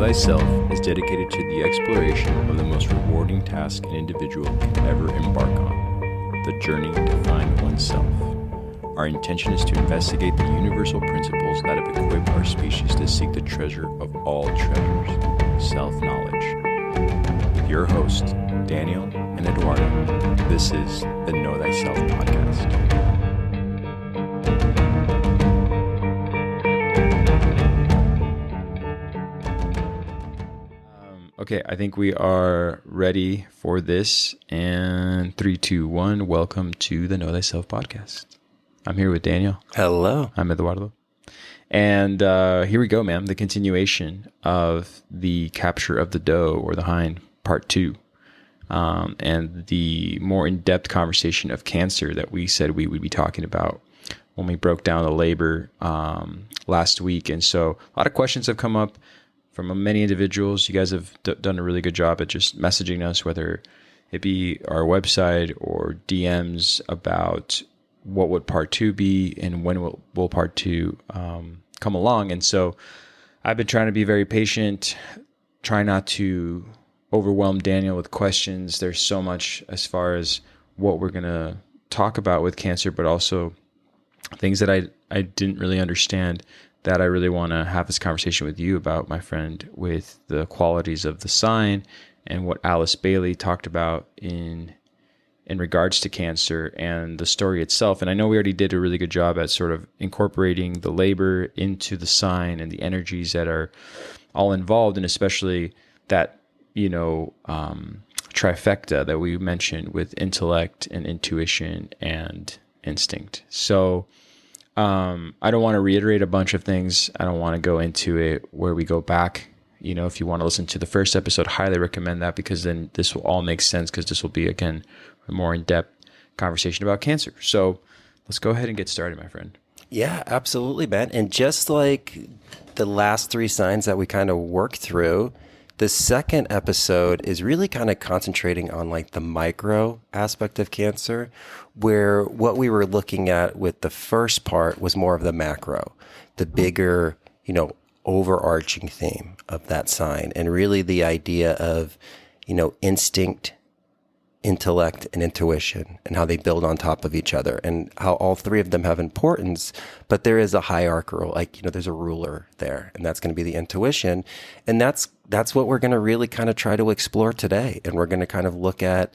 Thyself is dedicated to the exploration of the most rewarding task an individual can ever embark on, the journey to find oneself. Our intention is to investigate the universal principles that have equipped our species to seek the treasure of all treasures, self-knowledge. With your hosts, Daniel and Eduardo, this is the Know Thyself podcast. Okay, I think we are ready for this. And 3, 2, 1, welcome to the Know Thyself podcast. I'm here with Daniel. Hello. I'm Eduardo. And here we go, man. The continuation of the capture of the doe or the hind, part 2. And the more in-depth conversation of cancer that we said we would be talking about when we broke down the labor last week. And so a lot of questions have come up from many individuals. You guys have done a really good job at just messaging us, whether it be our website or DMs about what would part 2 be and when will part 2 come along. And so I've been trying to be very patient, try not to overwhelm Daniel with questions. There's so much as far as what we're going to talk about with cancer, but also things that I didn't really understand that I really want to have this conversation with you about, my friend, with the qualities of the sign and what Alice Bailey talked about in regards to cancer and the story itself. And I know we already did a really good job at sort of incorporating the labor into the sign and the energies that are all involved, and especially that, trifecta that we mentioned with intellect and intuition and instinct. So I don't want to reiterate a bunch of things. I don't want to go into it where we go back. If you want to listen to the first episode, highly recommend that, because then this will all make sense, because this will be, again, a more in-depth conversation about cancer. So let's go ahead and get started, my friend. Yeah, absolutely, man. And just like the last 3 signs that we kind of worked through, the second episode is really kind of concentrating on like the micro aspect of cancer, where what we were looking at with the first part was more of the macro, the bigger, overarching theme of that sign. And really the idea of, instinct, intellect, and intuition, and how they build on top of each other, and how all 3 of them have importance, but there is a hierarchical, there's a ruler there, and that's going to be the intuition. And that's what we're going to really kind of try to explore today. And we're going to kind of look at,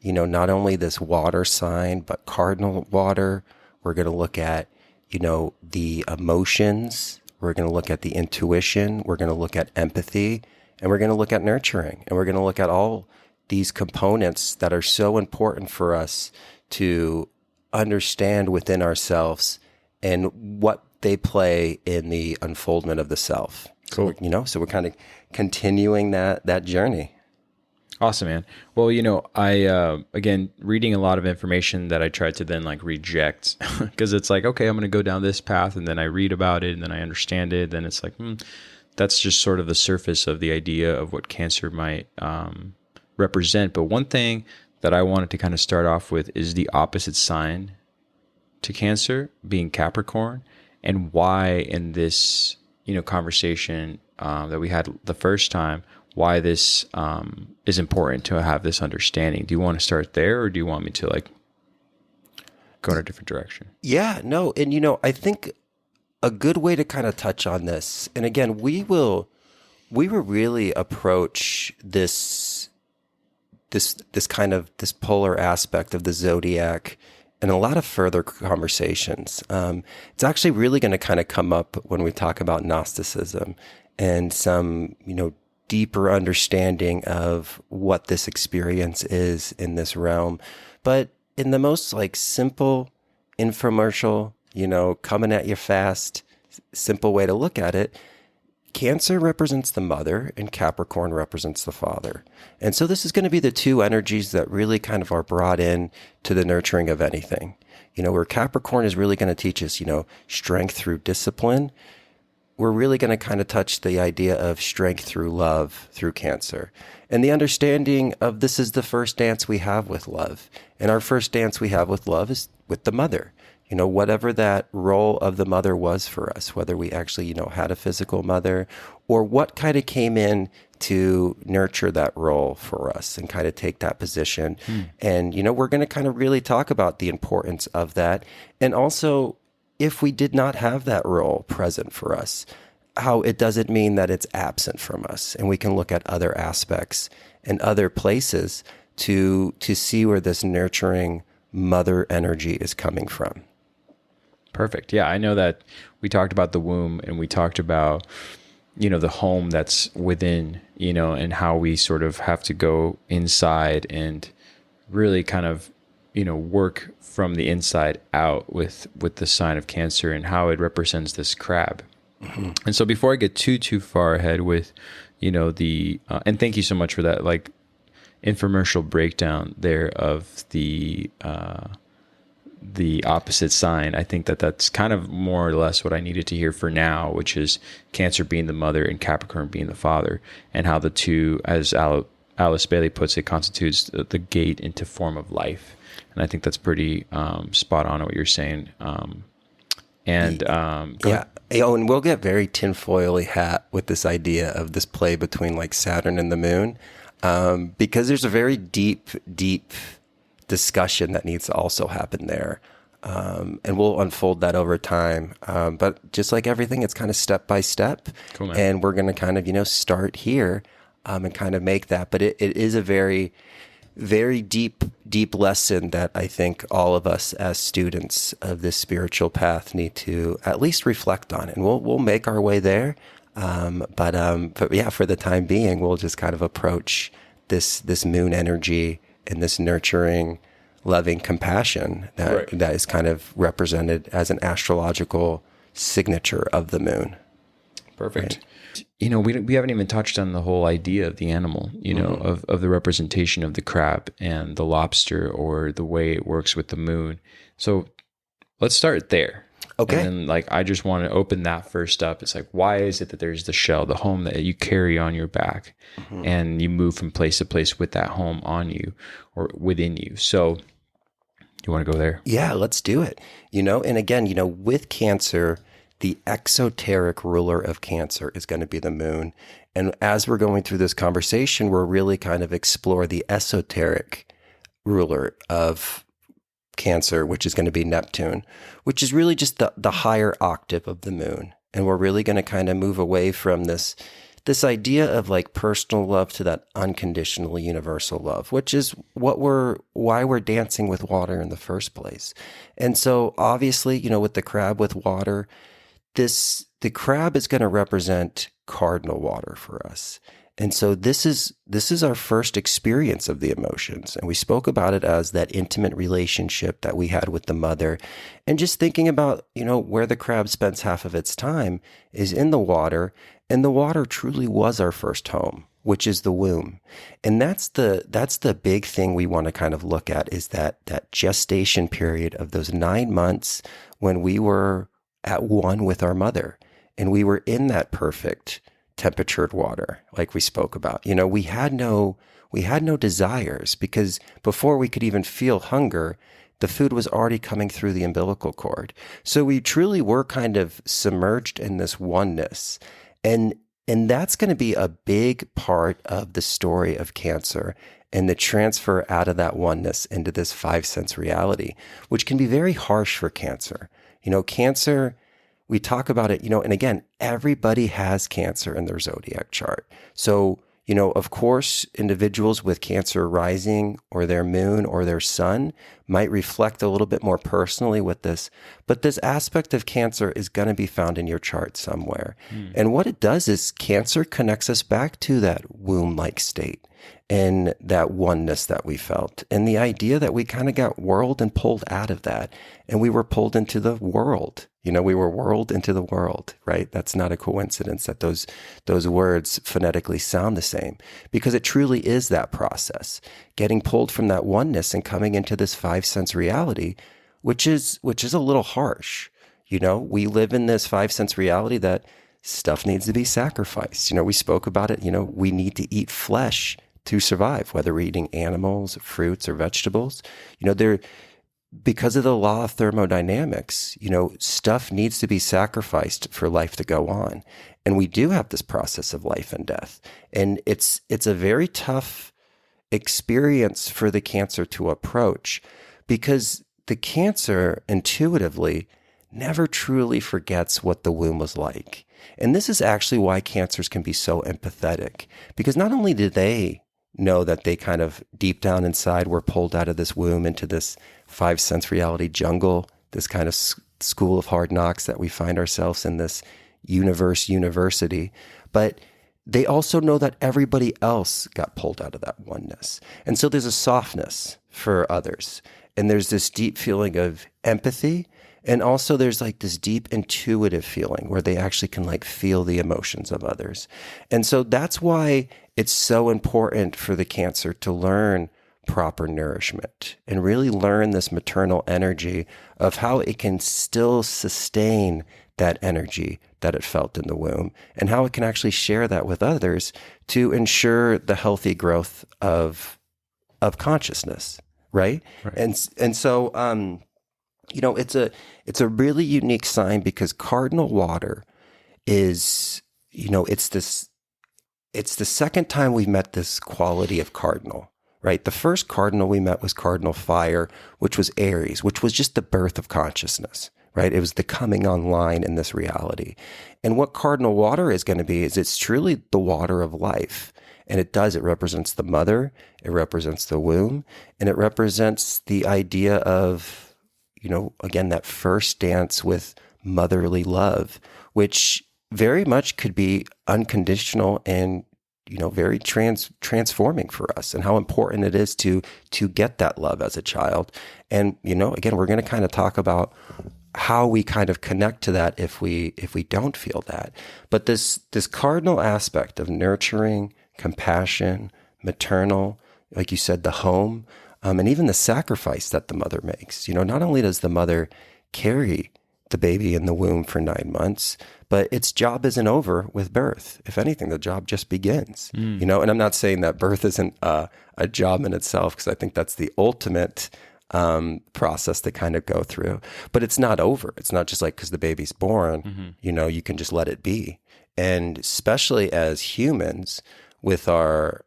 not only this water sign, but cardinal water. We're going to look at, the emotions. We're going to look at the intuition. We're going to look at empathy, and we're going to look at nurturing, and we're going to look at all these components that are so important for us to understand within ourselves and what they play in the unfoldment of the self. Cool. So we're kind of continuing that journey. Awesome, man. Well, I, again, reading a lot of information that I tried to then reject, because it's like, okay, I'm going to go down this path, and then I read about it and then I understand it. Then it's like, that's just sort of the surface of the idea of what cancer might, represent. But one thing that I wanted to kind of start off with is the opposite sign to cancer being Capricorn, and why in this conversation that we had the first time, why this is important to have this understanding. Do you want to start there, or do you want me to go in a different direction? Yeah, no. And I think a good way to kind of touch on this, and again, we will really approach this polar aspect of the zodiac and a lot of further conversations. It's actually really going to kind of come up when we talk about Gnosticism and some, deeper understanding of what this experience is in this realm. But in the most simple, infomercial, coming at you fast, simple way to look at it, Cancer represents the mother and Capricorn represents the father. And so this is going to be the 2 energies that really kind of are brought in to the nurturing of anything. Where Capricorn is really going to teach us, strength through discipline. We're really going to kind of touch the idea of strength through love through Cancer. And the understanding of this is the first dance we have with love. And our first dance we have with love is with the mother. whatever that role of the mother was for us, whether we actually, had a physical mother, or what kind of came in to nurture that role for us and kind of take that position. And, we're going to kind of really talk about the importance of that. And also, if we did not have that role present for us, how it doesn't mean that it's absent from us. And we can look at other aspects and other places to see where this nurturing mother energy is coming from. Perfect. Yeah, I know that we talked about the womb, and we talked about, the home that's within, and how we sort of have to go inside and really kind of, work from the inside out with the sign of Cancer and how it represents this crab. Mm-hmm. And so before I get too far ahead with, and thank you so much for that, like, infomercial breakdown there of the opposite sign. I think that that's kind of more or less what I needed to hear for now, which is Cancer being the mother and Capricorn being the father, and how the two, as Alice Bailey puts it, constitutes the gate into form of life. And I think that's pretty spot on what you're saying. And we'll get very tinfoily hat with this idea of this play between like Saturn and the moon, because there's a very deep discussion that needs to also happen there. And we'll unfold that over time. But just like everything, it's kind of step by step. Cool, man. And we're going to kind of, start here and kind of make that. But it is a very, very deep lesson that I think all of us as students of this spiritual path need to at least reflect on. And we'll make our way there. But yeah, for the time being, we'll just kind of approach this moon energy and this nurturing, loving compassion that is kind of represented as an astrological signature of the moon. Perfect. Right? We haven't even touched on the whole idea of the animal, of the representation of the crab and the lobster, or the way it works with the moon. So let's start there. Okay. And then, I just want to open that first up. It's like, why is it that there's the shell, the home that you carry on your back, and you move from place to place with that home on you or within you? So you want to go there? Yeah, let's do it. And again, with Cancer, the exoteric ruler of Cancer is going to be the moon. And as we're going through this conversation, we're really kind of explore the esoteric ruler of Cancer, which is going to be Neptune, which is really just the higher octave of the moon. And we're really going to kind of move away from this idea of like personal love to that unconditional universal love, which is why we're dancing with water in the first place. And so obviously, with the crab with water, the crab is going to represent cardinal water for us. And so this is our first experience of the emotions. And we spoke about it as that intimate relationship that we had with the mother. And just thinking about, where the crab spends half of its time is in the water. And the water truly was our first home, which is the womb. And that's the big thing we want to kind of look at, is that gestation period of those 9 months when we were at one with our mother. And we were in that perfect temperatured water, like we spoke about. We had no desires, because before we could even feel hunger, the food was already coming through the umbilical cord. So we truly were kind of submerged in this oneness. And that's going to be a big part of the story of Cancer, and the transfer out of that oneness into this 5 sense reality, which can be very harsh for Cancer. Cancer, we talk about it, and again, everybody has Cancer in their zodiac chart. So, of course, individuals with Cancer rising or their moon or their sun might reflect a little bit more personally with this, but this aspect of Cancer is going to be found in your chart somewhere. And what it does is Cancer connects us back to that womb-like state and that oneness that we felt, and the idea that we kind of got whirled and pulled out of that, and we were pulled into the world. We were whirled into the world, right? That's not a coincidence that those words phonetically sound the same, because it truly is that process, getting pulled from that oneness and coming into this 5 sense reality, which is a little harsh. We live in this 5 sense reality that stuff needs to be sacrificed. We spoke about it. We need to eat flesh to survive, whether we're eating animals, fruits, or vegetables. because of the law of thermodynamics, stuff needs to be sacrificed for life to go on. And we do have this process of life and death. And it's a very tough experience for the cancer to approach, because the cancer intuitively never truly forgets what the womb was like. And this is actually why cancers can be so empathetic, because not only do they know that they kind of deep down inside were pulled out of this womb into this 5 sense reality jungle, this kind of school of hard knocks that we find ourselves in, this university, but they also know that everybody else got pulled out of that oneness. And so there's a softness for others. And there's this deep feeling of empathy. And also there's like this deep intuitive feeling where they actually can like feel the emotions of others. And so that's why it's so important for the cancer to learn proper nourishment and really learn this maternal energy of how it can still sustain that energy that it felt in the womb, and how it can actually share that with others to ensure the healthy growth of consciousness, right? And so it's a really unique sign, because cardinal water is, it's the second time we've met this quality of cardinal, right? The first cardinal we met was cardinal fire, which was Aries, which was just the birth of consciousness, right? It was the coming online in this reality. And what cardinal water is going to be is it's truly the water of life. And it represents the mother, it represents the womb, and it represents the idea of, again, that first dance with motherly love, which very much could be unconditional and, very transforming for us, and how important it is to get that love as a child. And, again, we're going to kind of talk about how we kind of connect to that if we don't feel that. But this cardinal aspect of nurturing, compassion, maternal, like you said, the home, and even the sacrifice that the mother makes. Not only does the mother carry the baby in the womb for 9 months, but its job isn't over with birth. If anything, the job just begins. And I'm not saying that birth isn't a job in itself, because I think that's the ultimate process to kind of go through. But it's not over. It's not just like because the baby's born, you can just let it be. And especially as humans, with our,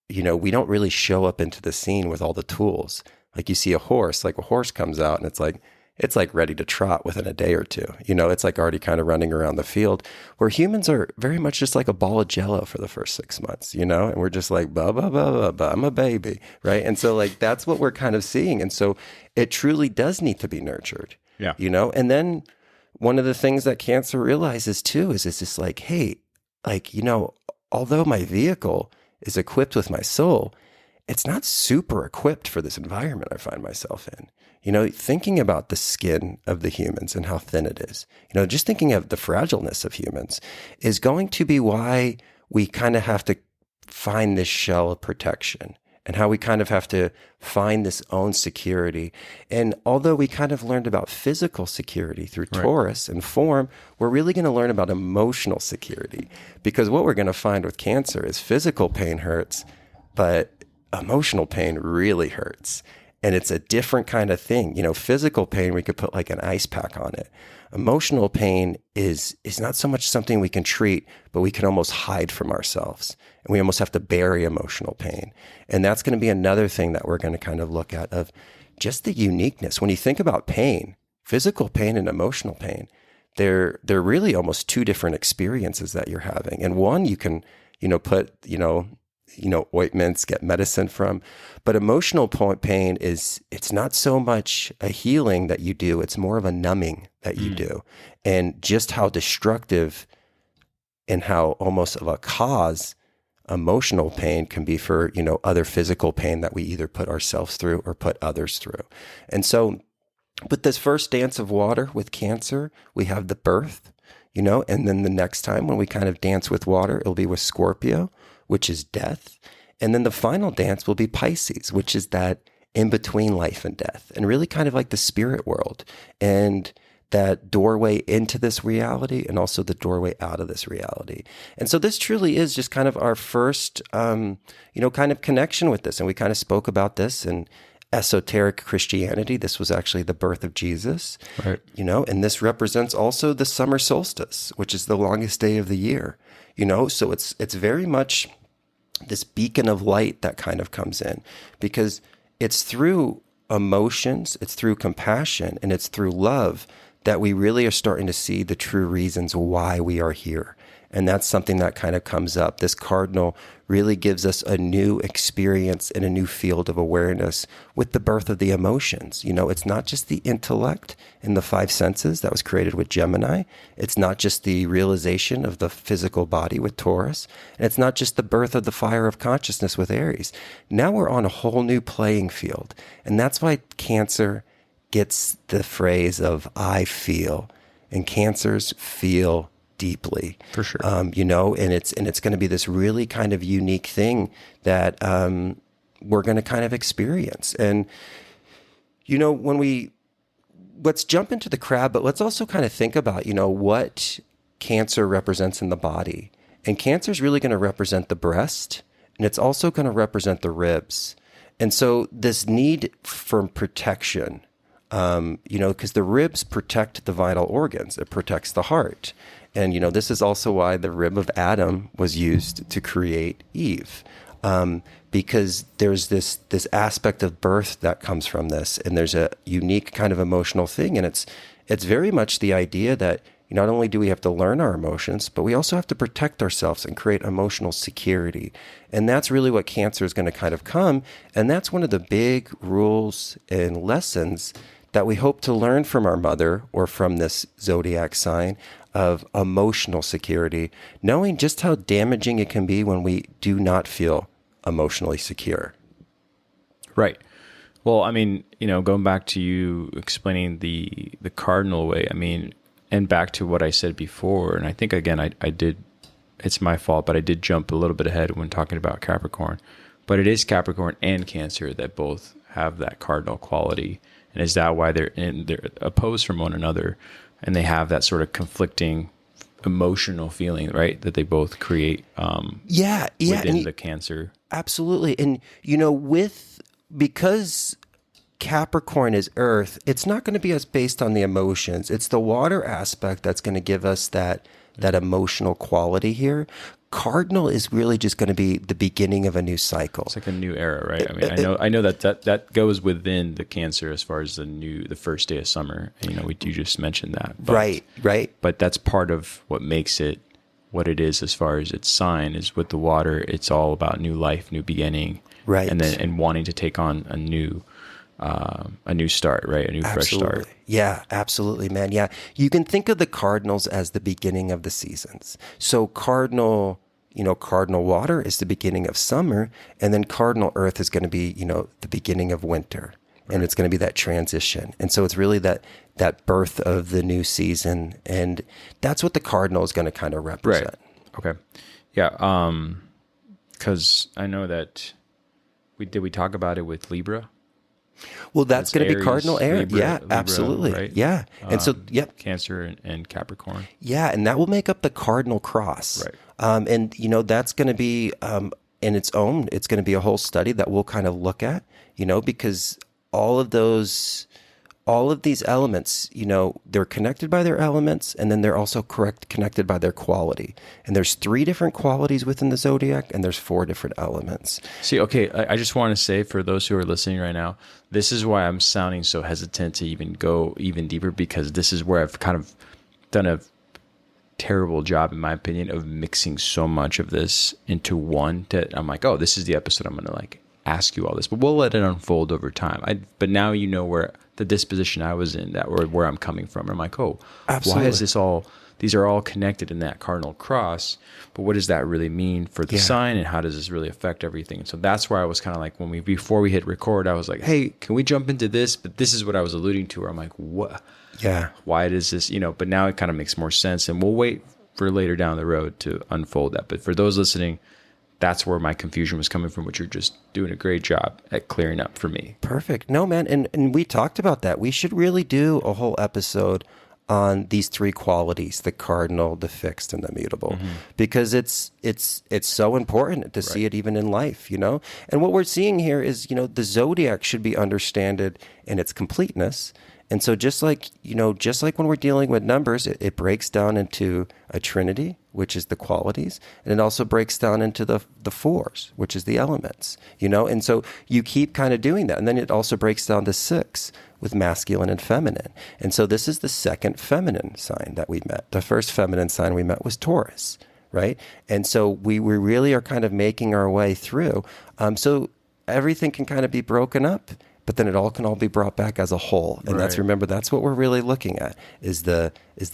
we don't really show up into the scene with all the tools. Like you see a horse comes out and it's like ready to trot within a day or two. It's like already kind of running around the field, where humans are very much just like a ball of jello for the first 6 months, and we're just like, blah, blah, blah, blah, blah, I'm a baby, right? And so like, that's what we're kind of seeing. And so it truly does need to be nurtured, and then one of the things that cancer realizes too is it's just like, hey, like, although my vehicle is equipped with my soul, it's not super equipped for this environment I find myself in. Thinking about the skin of the humans and how thin it is, just thinking of the fragileness of humans is going to be why we kind of have to find this shell of protection, and how we kind of have to find this own security. And although we kind of learned about physical security through Taurus and form, we're really going to learn about emotional security, because what we're going to find with cancer is physical pain hurts, but emotional pain really hurts. And it's a different kind of thing. Physical pain, we could put like an ice pack on it. Emotional pain is not so much something we can treat, but we can almost hide from ourselves. And we almost have to bury emotional pain. And that's going to be another thing that we're going to kind of look at, of just the uniqueness. When you think about pain, physical pain and emotional pain, they're really almost two different experiences that you're having. And one you can, put, ointments, get medicine from. But emotional pain it's not so much a healing that you do, it's more of a numbing that you do. And just how destructive and how almost of a cause emotional pain can be for, other physical pain that we either put ourselves through or put others through. And so with this first dance of water with cancer, we have the birth, and then the next time when we kind of dance with water, it'll be with Scorpio, which is death. And then the final dance will be Pisces, which is that in between life and death, and really kind of like the spirit world, and that doorway into this reality, and also the doorway out of this reality. And so this truly is just kind of our first, kind of connection with this. And we kind of spoke about this, and esoteric Christianity, this was actually the birth of Jesus, Right. and this represents also the summer solstice, which is the longest day of the year, so it's very much this beacon of light that kind of comes in, because it's through emotions, it's through compassion, and it's through love that we really are starting to see the true reasons why we are here. And that's something that kind of comes up. This cardinal really gives us a new experience and a new field of awareness with the birth of the emotions. It's not just the intellect and the five senses that was created with Gemini. It's not just the realization of the physical body with Taurus. And it's not just the birth of the fire of consciousness with Aries. Now we're on a whole new playing field. And that's why Cancer gets the phrase of I feel, and Cancers feel deeply, For sure. and it's going to be this really kind of unique thing that we're going to kind of experience. And let's jump into the crab, but let's also kind of think about what Cancer represents in the body. And Cancer is really going to represent the breast, and it's also going to represent the ribs. And so this need for protection, because the ribs protect the vital organs, it protects the heart. And, this is also why the rib of Adam was used to create Eve, because there's this aspect of birth that comes from this. And there's a unique kind of emotional thing. And it's very much the idea that not only do we have to learn our emotions, but we also have to protect ourselves and create emotional security. And that's really what Cancer is going to kind of come. And that's one of the big rules and lessons that we hope to learn from our mother or from this zodiac sign of emotional security, knowing just how damaging it can be when we do not feel emotionally secure. Right. Well, I mean, going back to you explaining the cardinal way, I mean, and back to what I said before, and I think, again, I did, it's my fault, but I did jump a little bit ahead when talking about Capricorn. But it is Capricorn and Cancer that both have that cardinal quality. And is that why they're opposed from one another? And they have that sort of conflicting emotional feeling, right? That they both create within the Cancer. Absolutely. And, because Capricorn is Earth, it's not going to be as based on the emotions. It's the water aspect that's going to give us that emotional quality here. Cardinal is really just going to be the beginning of a new cycle. It's like a new era, right? I mean, I know that goes within the Cancer as far as the first day of summer. And, you just mentioned that. But, right. But that's part of what makes it what it is as far as its sign is with the water. It's all about new life, new beginning, right? And wanting to take on a new start, right? A new fresh start. Yeah, absolutely, man. Yeah, you can think of the cardinals as the beginning of the seasons. So cardinal water is the beginning of summer, and then cardinal earth is going to be, the beginning of winter. Right. And it's going to be that transition. And so it's really that birth of the new season. And that's what the cardinal is going to kind of represent. Right. Okay. Yeah. Because I know that we talk about it with Libra? Well, that's going to be cardinal air. Libra, Yeah, Libra, absolutely. Right? Yeah. And so, yep. Cancer and Capricorn. Yeah. And that will make up the cardinal cross. Right. And, that's going to be in its own, it's going to be a whole study that we'll kind of look at, because all of these elements, they're connected by their elements, and then they're also connected by their quality. And there's 3 different qualities within the zodiac, and there's 4 different elements. See, okay, I just want to say for those who are listening right now, this is why I'm sounding so hesitant to even go even deeper, because this is where I've kind of done a terrible job, in my opinion, of mixing so much of this into one. I'm like, oh, this is the episode I'm going to ask you all this, but we'll let it unfold over time. But now where the disposition I was in, that or where I'm coming from. I'm like, oh, absolutely. Why is this all? These are all connected in that cardinal cross. But what does that really mean for the sign, and how does this really affect everything? So that's why I was kind of like, before we hit record, I was like, hey, can we jump into this? But this is what I was alluding to. Where I'm like, what? Yeah. Why does this? But now it kind of makes more sense, and we'll wait for later down the road to unfold that. But for those listening, that's where my confusion was coming from, which you're just doing a great job at clearing up for me. Perfect. No, man. And we talked about that. We should really do a whole episode on these three qualities: the cardinal, the fixed, and the mutable, because it's so important to see it even in life, And what we're seeing here is, the zodiac should be understood in its completeness. And so just like when we're dealing with numbers, it breaks down into a trinity, which is the qualities, and it also breaks down into the fours, which is the elements, And so you keep kind of doing that. And then it also breaks down to 6 with masculine and feminine. And so this is the second feminine sign that we met. The first feminine sign we met was Taurus, right? And so we really are kind of making our way through. So everything can kind of be broken up, but then it can all be brought back as a whole. And that's what we're really looking at is the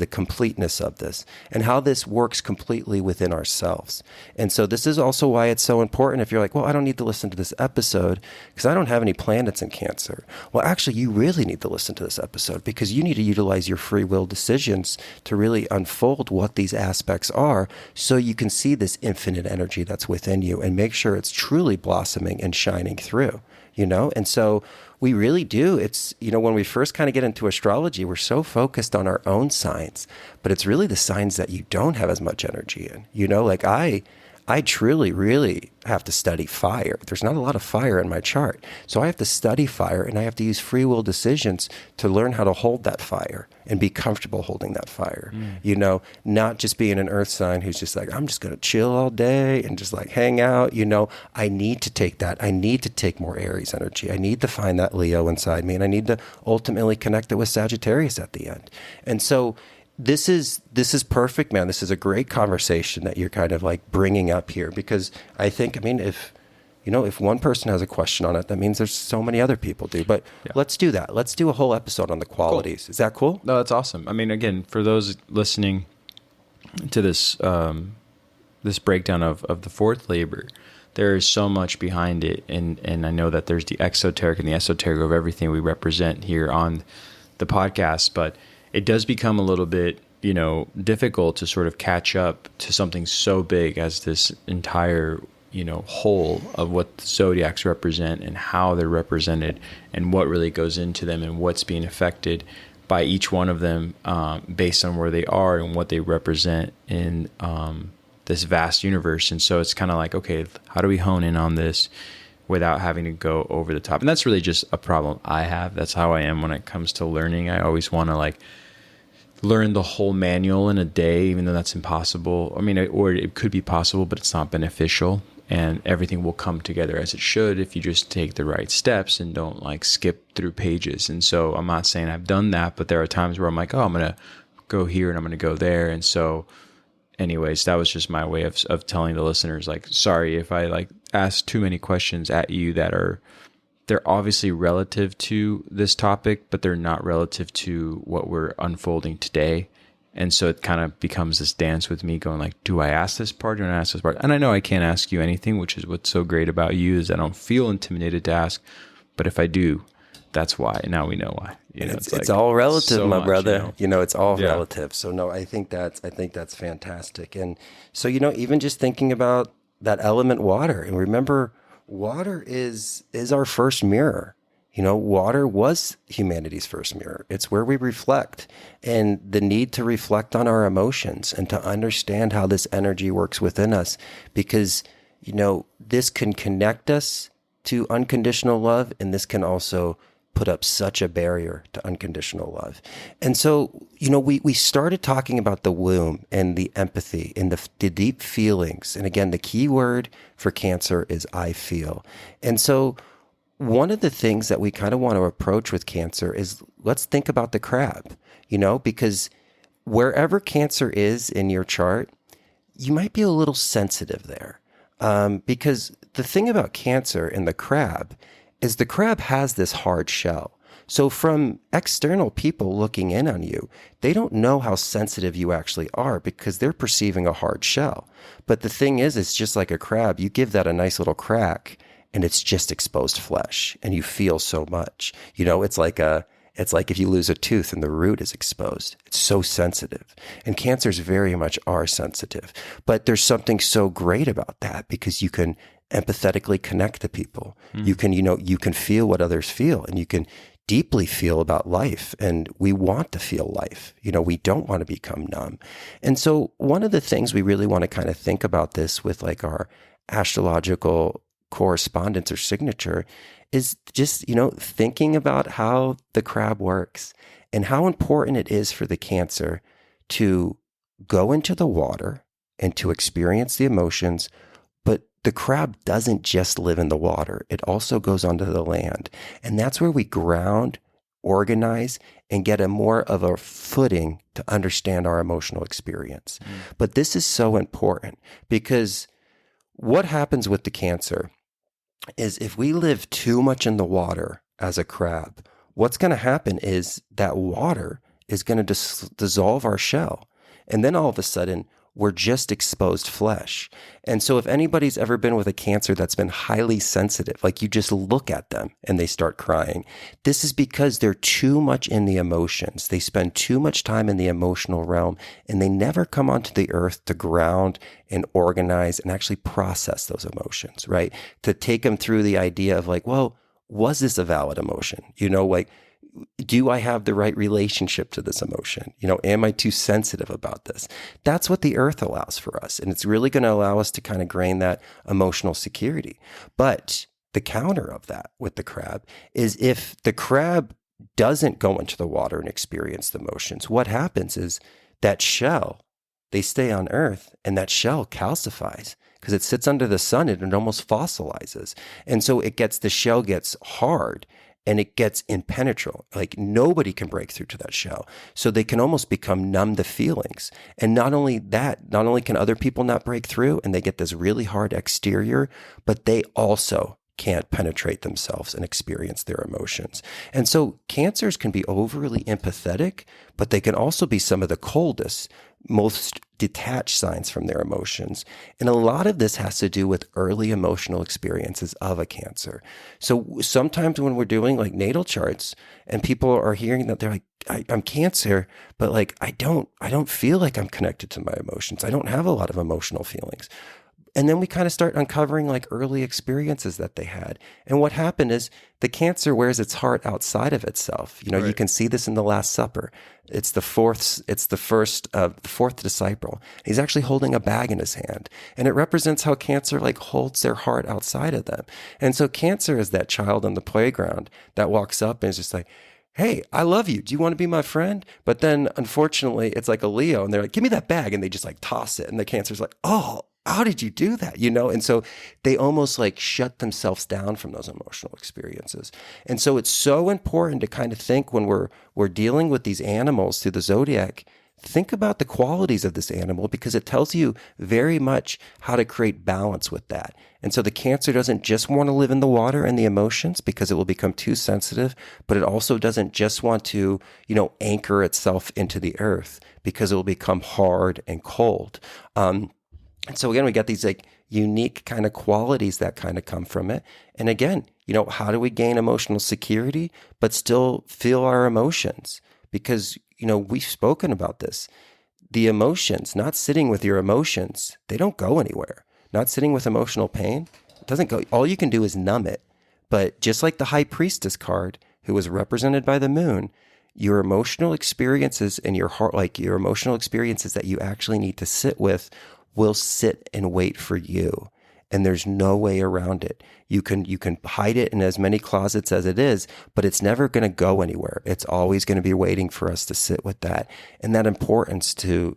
completeness of this and how this works completely within ourselves. And so this is also why it's so important. If you're like, well, I don't need to listen to this episode because I don't have any planets in Cancer. Well, actually, you really need to listen to this episode because you need to utilize your free will decisions to really unfold what these aspects are so you can see this infinite energy that's within you and make sure it's truly blossoming and shining through. And so we really do. It's, when we first kind of get into astrology, we're so focused on our own signs, but it's really the signs that you don't have as much energy in. Like I truly, really have to study fire. There's not a lot of fire in my chart. So I have to study fire and I have to use free will decisions to learn how to hold that fire and be comfortable holding that fire. Not just being an earth sign who's just like, I'm just going to chill all day and just like hang out. I need to take that. I need to take more Aries energy. I need to find that Leo inside me and I need to ultimately connect it with Sagittarius at the end. And so this is perfect, man. This is a great conversation that you're kind of like bringing up here because I think, if one person has a question on it, that means there's so many other people do. But let's do that. Let's do a whole episode on the qualities. Cool. Is that cool? No, that's awesome. Again, for those listening to this this breakdown of the fourth labor, there is so much behind it, and I know that there's the exoteric and the esoteric of everything we represent here on the podcast, but it does become a little bit, difficult to sort of catch up to something so big as this entire, whole of what the zodiacs represent and how they're represented and what really goes into them and what's being affected by each one of them based on where they are and what they represent in this vast universe. And so it's kind of like, okay, how do we hone in on this without having to go over the top? And that's really just a problem I have. That's how I am when it comes to learning. I always want to learn the whole manual in a day, even though that's impossible. Or it could be possible, but it's not beneficial. And everything will come together as it should if you just take the right steps and don't skip through pages. And so I'm not saying I've done that, but there are times where I'm like, oh, I'm going to go here and I'm going to go there. And so anyways, that was just my way of telling the listeners, sorry if I ask too many questions at you that they're obviously relative to this topic, but they're not relative to what we're unfolding today. And so it kind of becomes this dance with me going do I ask this part or don't I ask this part? And I know I can't ask you anything, which is what's so great about you is I don't feel intimidated to ask. But if I do, that's why. Now we know why. It's all relative, so my brother. It's all relative. So no, I think that's fantastic. And so, even just thinking about that element water, and remember, water is our first mirror. Water was humanity's first mirror. It's where we reflect, and the need to reflect on our emotions and to understand how this energy works within us, because, this can connect us to unconditional love, and this can also put up such a barrier to unconditional love. And so, we started talking about the womb and the empathy and the deep feelings. And again, the key word for Cancer is I feel. And so one of the things that we kind of want to approach with Cancer is let's think about the crab, because wherever Cancer is in your chart, you might be a little sensitive there. Because the thing about Cancer and the crab is the crab has this hard shell. So from external people looking in on you, they don't know how sensitive you actually are because they're perceiving a hard shell. But the thing is, it's just like a crab. You give that a nice little crack and it's just exposed flesh and you feel so much. It's like if you lose a tooth and the root is exposed. It's so sensitive. And Cancers very much are sensitive. But there's something so great about that because you can empathetically connect to people. You can, you can feel what others feel and you can deeply feel about life, and we want to feel life. We don't want to become numb. And so one of the things we really want to kind of think about this with like our astrological correspondence or signature is just, thinking about how the crab works and how important it is for the Cancer to go into the water and to experience the emotions. But the crab doesn't just live in the water. It also goes onto the land. And that's where we ground, organize, and get a more of a footing to understand our emotional experience. But this is so important because what happens with the Cancer is if we live too much in the water as a crab, what's going to happen is that water is going to dissolve our shell. And then all of a sudden, we're just exposed flesh. And so if anybody's ever been with a Cancer that's been highly sensitive, like you just look at them and they start crying, this is because they're too much in the emotions. They spend too much time in the emotional realm and they never come onto the earth to ground and organize and actually process those emotions, right? To take them through the idea of like, well, was this a valid emotion? Like, do I have the right relationship to this emotion? Am I too sensitive about this? That's what the earth allows for us. And it's really going to allow us to kind of gain that emotional security. But the counter of that with the crab is if the crab doesn't go into the water and experience the emotions, what happens is that shell, they stay on earth and that shell calcifies because it sits under the sun and it almost fossilizes. And so the shell gets hard and it gets impenetrable. Like nobody can break through to that shell. So they can almost become numb to feelings. And not only that, not only can other people not break through and they get this really hard exterior, but they also can't penetrate themselves and experience their emotions. And so Cancers can be overly empathetic, but they can also be some of the coldest, most detached signs from their emotions. And a lot of this has to do with early emotional experiences of a Cancer. So sometimes when we're doing like natal charts and people are hearing that, they're like, I'm Cancer, but like, I don't feel like I'm connected to my emotions. I don't have a lot of emotional feelings. And then we kind of start uncovering like early experiences that they had. And what happened is the Cancer wears its heart outside of itself. Right. You can see this in the Last Supper. It's the fourth disciple. He's actually holding a bag in his hand. And it represents how Cancer like holds their heart outside of them. And so Cancer is that child on the playground that walks up and is just like, hey, I love you. Do you want to be my friend? But then unfortunately, it's like a Leo and they're like, give me that bag. And they just like toss it. And the Cancer's like, oh, how did you do that? And so they almost like shut themselves down from those emotional experiences. And so it's so important to kind of think when we're dealing with these animals through the zodiac, think about the qualities of this animal because it tells you very much how to create balance with that. And so the Cancer doesn't just want to live in the water and the emotions because it will become too sensitive, but it also doesn't just want to, anchor itself into the earth because it will become hard and cold. And so again, we got these like unique kind of qualities that kind of come from it. And again, how do we gain emotional security, but still feel our emotions? Because, we've spoken about this. The emotions, not sitting with your emotions, they don't go anywhere. Not sitting with emotional pain, it doesn't go. All you can do is numb it. But just like the High Priestess card, who was represented by the moon, your emotional experiences and your heart, like your emotional experiences that you actually need to sit with, will sit and wait for you. And there's no way around it. You can hide it in as many closets as it is, but it's never going to go anywhere. It's always going to be waiting for us to sit with that. And that importance to,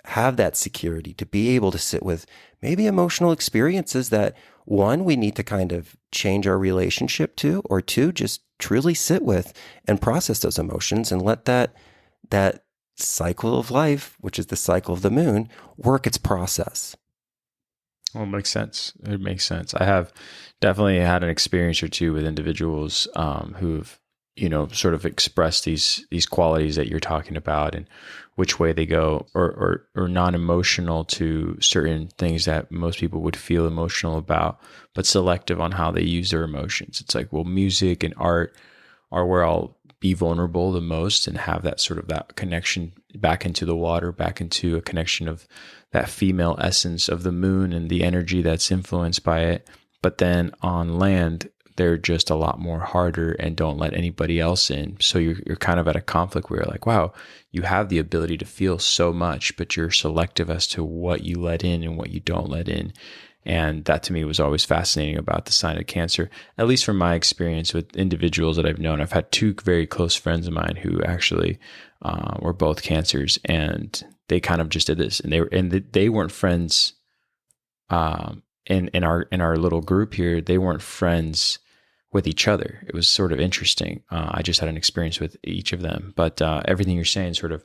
have that security, to be able to sit with maybe emotional experiences that one, we need to kind of change our relationship to, or two, just truly sit with and process those emotions and let that cycle of life, which is the cycle of the moon, work its process. Well, it makes sense. It makes sense. I have definitely had an experience or two with individuals who've, sort of expressed these qualities that you're talking about and which way they go, or non-emotional to certain things that most people would feel emotional about, but selective on how they use their emotions. It's like, well, music and art are where I'll be vulnerable the most and have that sort of that connection back into the water, back into a connection of that female essence of the moon and the energy that's influenced by it. But then on land, they're just a lot more harder and don't let anybody else in. So you're kind of at a conflict where you're like, wow, you have the ability to feel so much, but you're selective as to what you let in and what you don't let in. And that to me was always fascinating about the sign of Cancer, at least from my experience with individuals that I've known. I've had two very close friends of mine who actually were both Cancers, and they kind of just did this, and they weren't friends. In our little group here, they weren't friends with each other. It was sort of interesting. I just had an experience with each of them, but everything you're saying sort of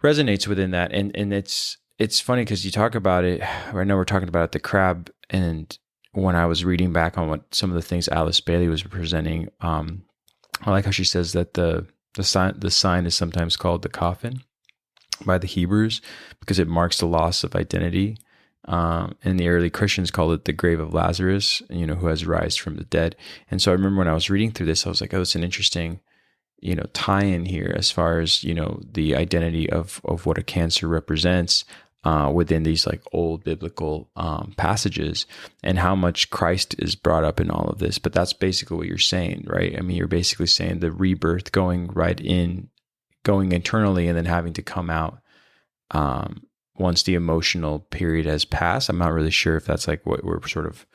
resonates within that, and it's funny because you talk about it. Right now we're talking about the crab, and when I was reading back on what some of the things Alice Bailey was presenting, I like how she says that the sign is sometimes called the coffin by the Hebrews because it marks the loss of identity. And the early Christians called it the grave of Lazarus, who has risen from the dead. And so I remember when I was reading through this, I was like, oh, it's an interesting, tie-in here as far as, the identity of what a Cancer represents within these like old biblical passages, and how much Christ is brought up in all of this. But that's basically what you're saying, right? I mean, you're basically saying the rebirth going internally and then having to come out once the emotional period has passed. I'm not really sure if that's like what we're sort of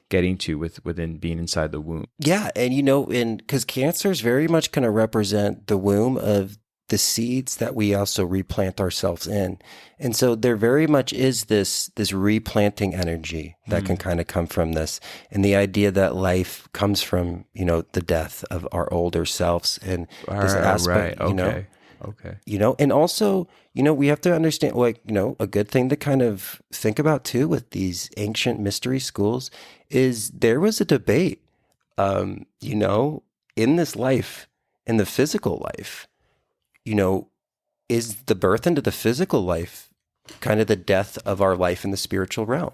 getting to within being inside the womb. Yeah. And, because Cancer is very much going to represent the womb of the seeds that we also replant ourselves in. And so there very much is this replanting energy that can kind of come from this. And the idea that life comes from, the death of our older selves, and this aspect, Okay. And also, we have to understand, a good thing to kind of think about too with these ancient mystery schools is there was a debate, in this life, in the physical life, is the birth into the physical life kind of the death of our life in the spiritual realm?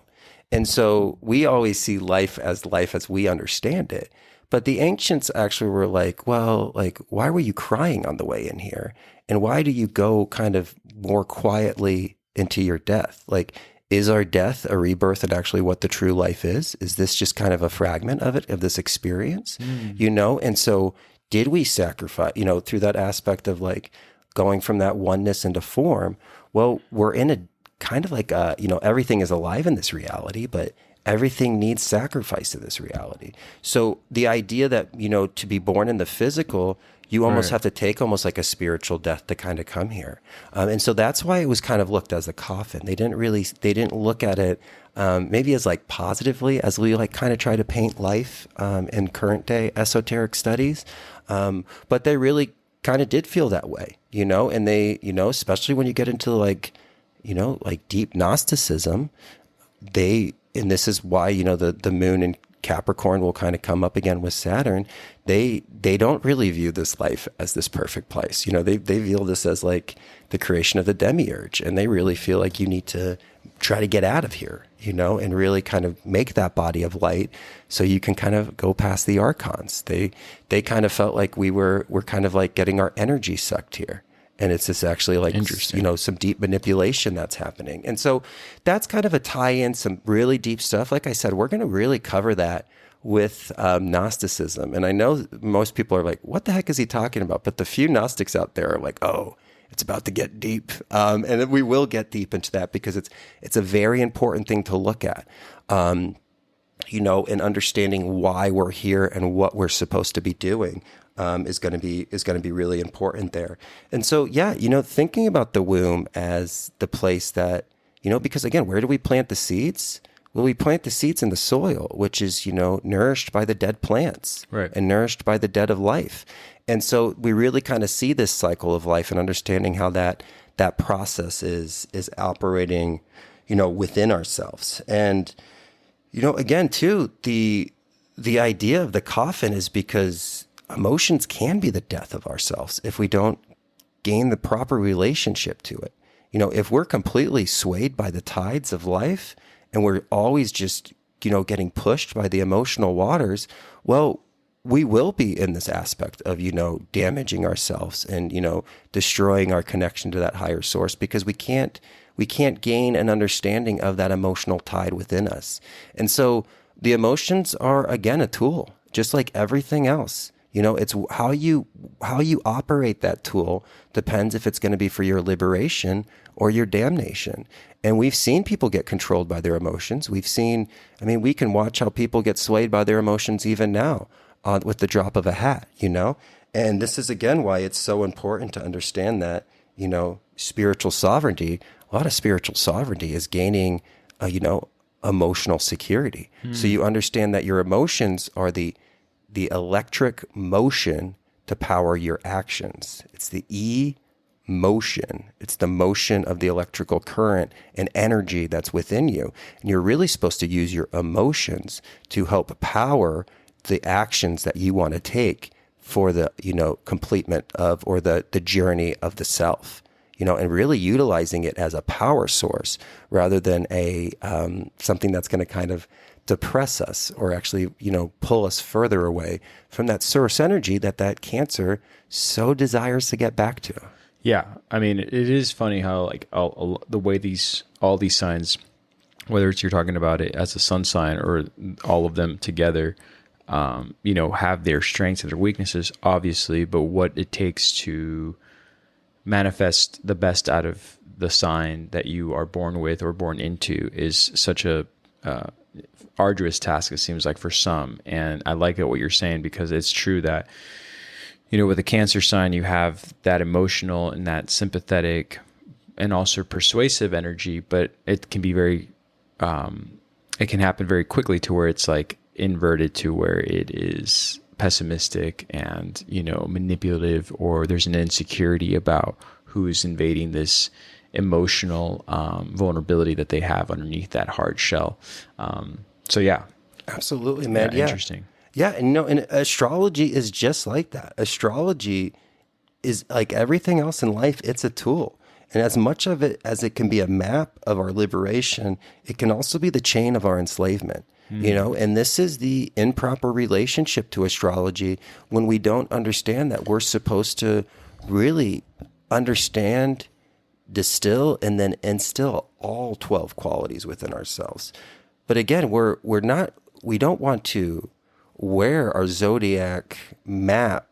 And so we always see life as we understand it. But the ancients actually were like, well, like, why were you crying on the way in here? And why do you go kind of more quietly into your death? Like, is our death a rebirth and actually what the true life is? Is this just kind of a fragment of it, of this experience? And so did we sacrifice, through that aspect of like going from that oneness into form? Well, we're in a kind of like, everything is alive in this reality, but everything needs sacrifice in this reality. So the idea that, to be born in the physical, you almost have to take almost like a spiritual death to kind of come here. And so that's why it was kind of looked as a coffin. They didn't look at it maybe as like positively as we like kind of try to paint life in current day esoteric studies. But they really kind of did feel that way, and they, especially when you get into like deep Gnosticism, and this is why, the moon in Capricorn will kind of come up again with Saturn. They don't really view this life as this perfect place. They view this as like the creation of the demiurge, and they really feel like you need to try to get out of here, and really kind of make that body of light so you can kind of go past the archons. They kind of felt like we're kind of like getting our energy sucked here. And it's just actually like, some deep manipulation that's happening. And so that's kind of a tie-in, some really deep stuff. Like I said, we're going to really cover that with Gnosticism. And I know most people are like, what the heck is he talking about? But the few Gnostics out there are like, oh, it's about to get deep. And we will get deep into that because it's a very important thing to look at. And understanding why we're here and what we're supposed to be doing is going to be really important there. And so, thinking about the womb as the place that, because again, where do we plant the seeds? Well, we plant the seeds in the soil, which is, nourished by the dead plants and nourished by the dead of life. And so we really kind of see this cycle of life and understanding how that process is operating, within ourselves. And, again, too, the idea of the coffin is because emotions can be the death of ourselves if we don't gain the proper relationship to it. If we're completely swayed by the tides of life and we're always just, getting pushed by the emotional waters, well, we will be in this aspect of, damaging ourselves and, destroying our connection to that higher source because we can't gain an understanding of that emotional tide within us. And so the emotions are, again, a tool. just like everything else. It's how you operate that tool depends if it's going to be for your liberation or your damnation. And we've seen people get controlled by their emotions. We can watch how people get swayed by their emotions even now with the drop of a hat, And this is, again, why it's so important to understand that, spiritual sovereignty, a lot of spiritual sovereignty is gaining, emotional security. So you understand that your emotions are the electric motion to power your actions. It's the motion. It's the motion of the electrical current and energy that's within you. And you're really supposed to use your emotions to help power the actions that you want to take for the, completement of, or the journey of the self, and really utilizing it as a power source rather than something that's going to kind of depress us or actually, pull us further away from that source energy that cancer so desires to get back to. Yeah. I mean, it is funny how like the way all these signs, whether it's you're talking about it as a sun sign or all of them together, have their strengths and their weaknesses, obviously, but what it takes to manifest the best out of the sign that you are born with or born into is such a arduous task, it seems like, for some. And I like what you're saying, because it's true that, with a Cancer sign, you have that emotional and that sympathetic and also persuasive energy, but it can be it can happen very quickly to where it's like inverted to where it is pessimistic and, manipulative, or there's an insecurity about who's invading this emotional vulnerability that they have underneath that hard shell. So yeah. Absolutely, man. Yeah. Interesting. Yeah. And and astrology is just like that. Astrology is like everything else in life. It's a tool. And as much of it as it can be a map of our liberation, it can also be the chain of our enslavement. And this is the improper relationship to astrology when we don't understand that we're supposed to really understand, distill, and then instill all 12 qualities within ourselves. But again, we don't want to wear our zodiac map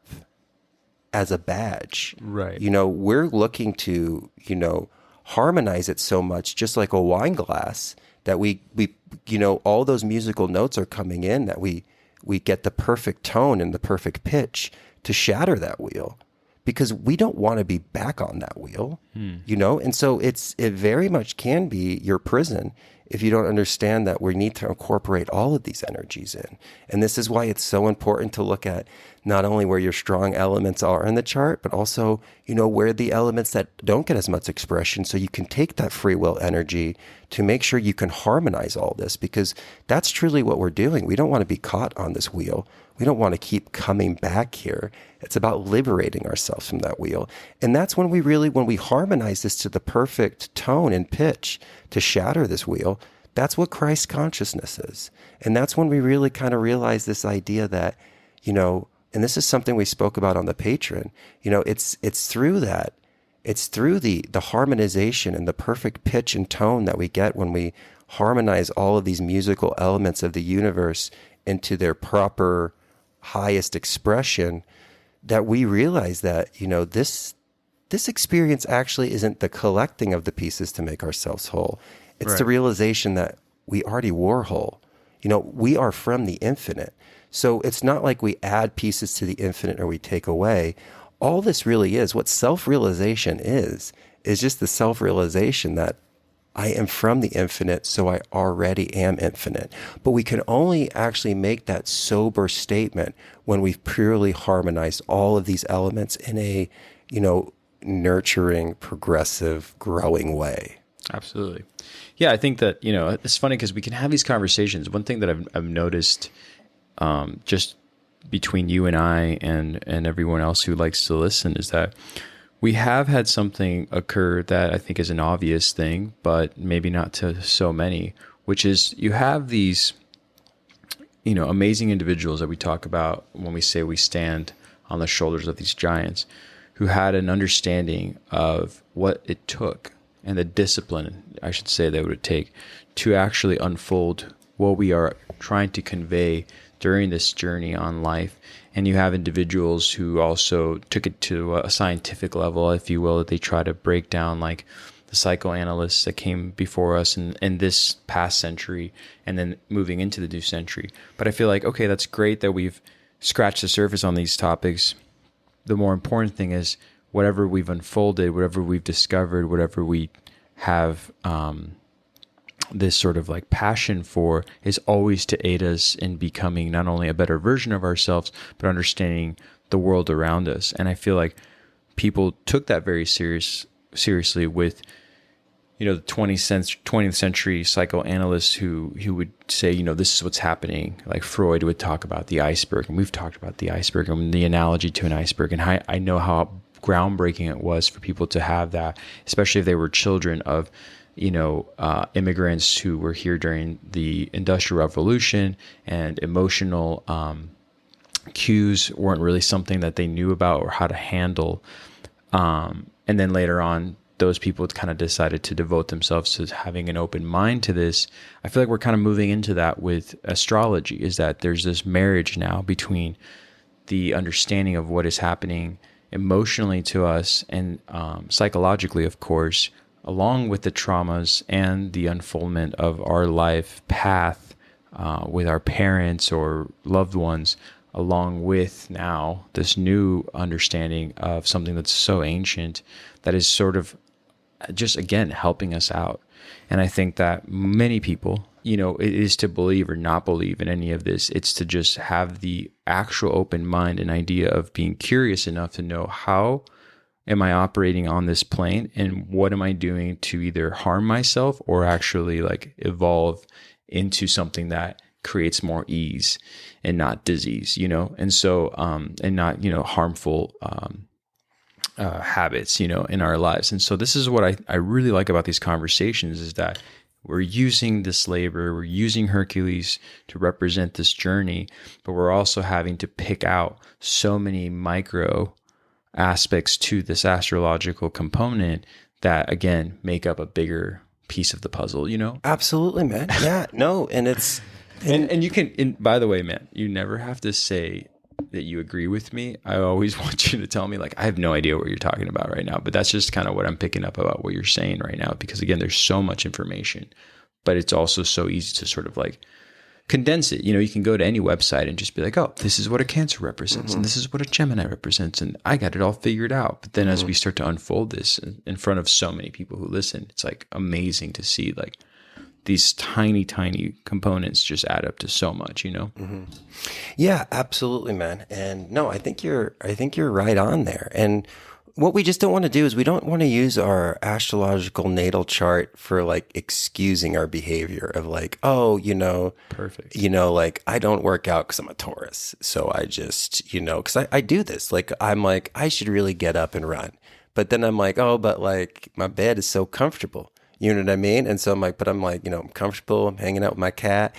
as a badge. Right. We're looking to, harmonize it so much, just like a wine glass, that we all those musical notes are coming in, that we get the perfect tone and the perfect pitch to shatter that wheel, because we don't want to be back on that wheel, And so it very much can be your prison if you don't understand that we need to incorporate all of these energies in. And this is why it's so important to look at not only where your strong elements are in the chart, but also, where the elements that don't get as much expression, so you can take that free will energy to make sure you can harmonize all this, because that's truly what we're doing. We don't want to be caught on this wheel. We don't want to keep coming back here. It's about liberating ourselves from that wheel. And that's when we harmonize this to the perfect tone and pitch to shatter this wheel, that's what Christ consciousness is. And that's when we really kind of realize this idea that, and this is something we spoke about on the Patreon, it's through that. It's through the harmonization and the perfect pitch and tone that we get when we harmonize all of these musical elements of the universe into their proper highest expression, that we realize that, this experience actually isn't the collecting of the pieces to make ourselves whole. It's right. The realization that we already were whole. We are from the infinite. So it's not like we add pieces to the infinite or we take away. All this really is, what self-realization is just the self-realization that I am from the infinite, so I already am infinite. But we can only actually make that sober statement when we've purely harmonized all of these elements in a, nurturing, progressive, growing way. Absolutely. Yeah, I think that, it's funny because we can have these conversations. One thing that I've noticed just between you and I and everyone else who likes to listen is that we have had something occur that I think is an obvious thing, but maybe not to so many, which is you have these, amazing individuals that we talk about when we say we stand on the shoulders of these giants, who had an understanding of what it took and the discipline, I should say, that it would take to actually unfold what we are trying to convey during this journey on life. And you have individuals who also took it to a scientific level, if you will, that they try to break down, like the psychoanalysts that came before us in this past century and then moving into the new century. But I feel like, okay, that's great that we've scratched the surface on these topics. The more important thing is whatever we've unfolded, whatever we've discovered, whatever we have this sort of like passion for is always to aid us in becoming not only a better version of ourselves, but understanding the world around us. And I feel like people took that very seriously with, you know, the 20th century psychoanalysts who would say, you know, this is what's happening. Like Freud would talk about the iceberg, and we've talked about the iceberg and the analogy to an iceberg. And I know how groundbreaking it was for people to have that, especially if they were children of, you know, immigrants who were here during the Industrial Revolution, and emotional cues weren't really something that they knew about or how to handle. And then later on, those people kind of decided to devote themselves to having an open mind to this. I feel like we're kind of moving into that with astrology, is that there's this marriage now between the understanding of what is happening emotionally to us and psychologically, of course, along with the traumas and the unfoldment of our life path with our parents or loved ones, along with now this new understanding of something that's so ancient that is sort of just, again, helping us out. And I think that many people, you know, it is to believe or not believe in any of this. It's to just have the actual open mind and idea of being curious enough to know, how am I operating on this plane, and what am I doing to either harm myself or actually like evolve into something that creates more ease and not disease, you know? And so, and not, you know, harmful habits, you know, in our lives. And so this is what I really like about these conversations, is that we're using this labor, we're using Hercules to represent this journey, but we're also having to pick out so many micro aspects to this astrological component that, again, make up a bigger piece of the puzzle, you know? Absolutely, man. Yeah, no, and it's... And you can, and by the way, man, you never have to say that you agree with me. I always want you to tell me, like, I have no idea what you're talking about right now, but that's just kind of what I'm picking up about what you're saying right now, because again, there's so much information, but it's also so easy to sort of like condense it. You know, you can go to any website and just be like, oh, this is what a Cancer represents, and this is what a Gemini represents, and I got it all figured out. But then as we start to unfold this in front of so many people who listen, it's like amazing to see like these tiny components just add up to so much, you know? Mm-hmm. Yeah, absolutely, man. And no, I think you're right on there. And what we just don't want to do is we don't want to use our astrological natal chart for like excusing our behavior of like, oh, you know, perfect. You know, like I don't work out because I'm a Taurus. So I just, you know, because I do this. Like, I'm like, I should really get up and run. But then I'm like, oh, but like my bed is so comfortable. You know what I mean? And so I'm like, you know, I'm comfortable. I'm hanging out with my cat.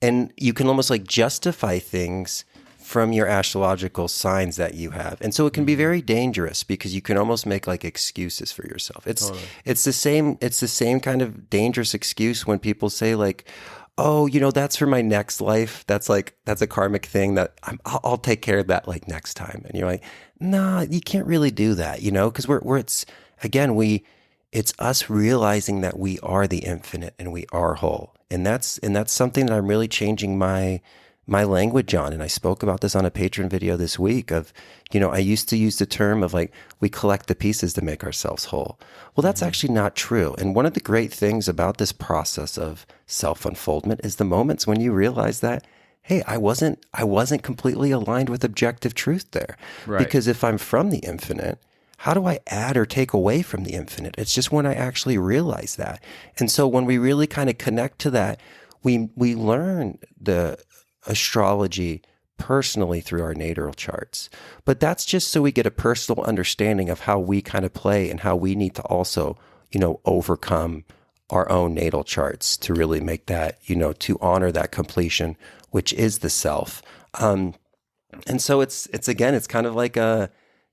And you can almost like justify things from your astrological signs that you have. And so it can be very dangerous because you can almost make like excuses for yourself. It's the same kind of dangerous excuse when people say like, oh, you know, that's for my next life. That's a karmic thing that I'll take care of that like next time. And you're like, nah, you can't really do that, you know, because it's us realizing that we are the infinite and we are whole. And that's something that I'm really changing my language on. And I spoke about this on a Patreon video this week of, you know, I used to use the term of like, we collect the pieces to make ourselves whole. Well, that's actually not true. And one of the great things about this process of self-unfoldment is the moments when you realize that, hey, I wasn't completely aligned with objective truth there. Right. Because if I'm from the infinite, how do I add or take away from the infinite? It's just when I actually realize that. And so when we really kind of connect to that, we learn the astrology personally through our natal charts. But that's just so we get a personal understanding of how we kind of play and how we need to also, you know, overcome our own natal charts to really make that, you know, to honor that completion, which is the self. And so it's again, it's kind of like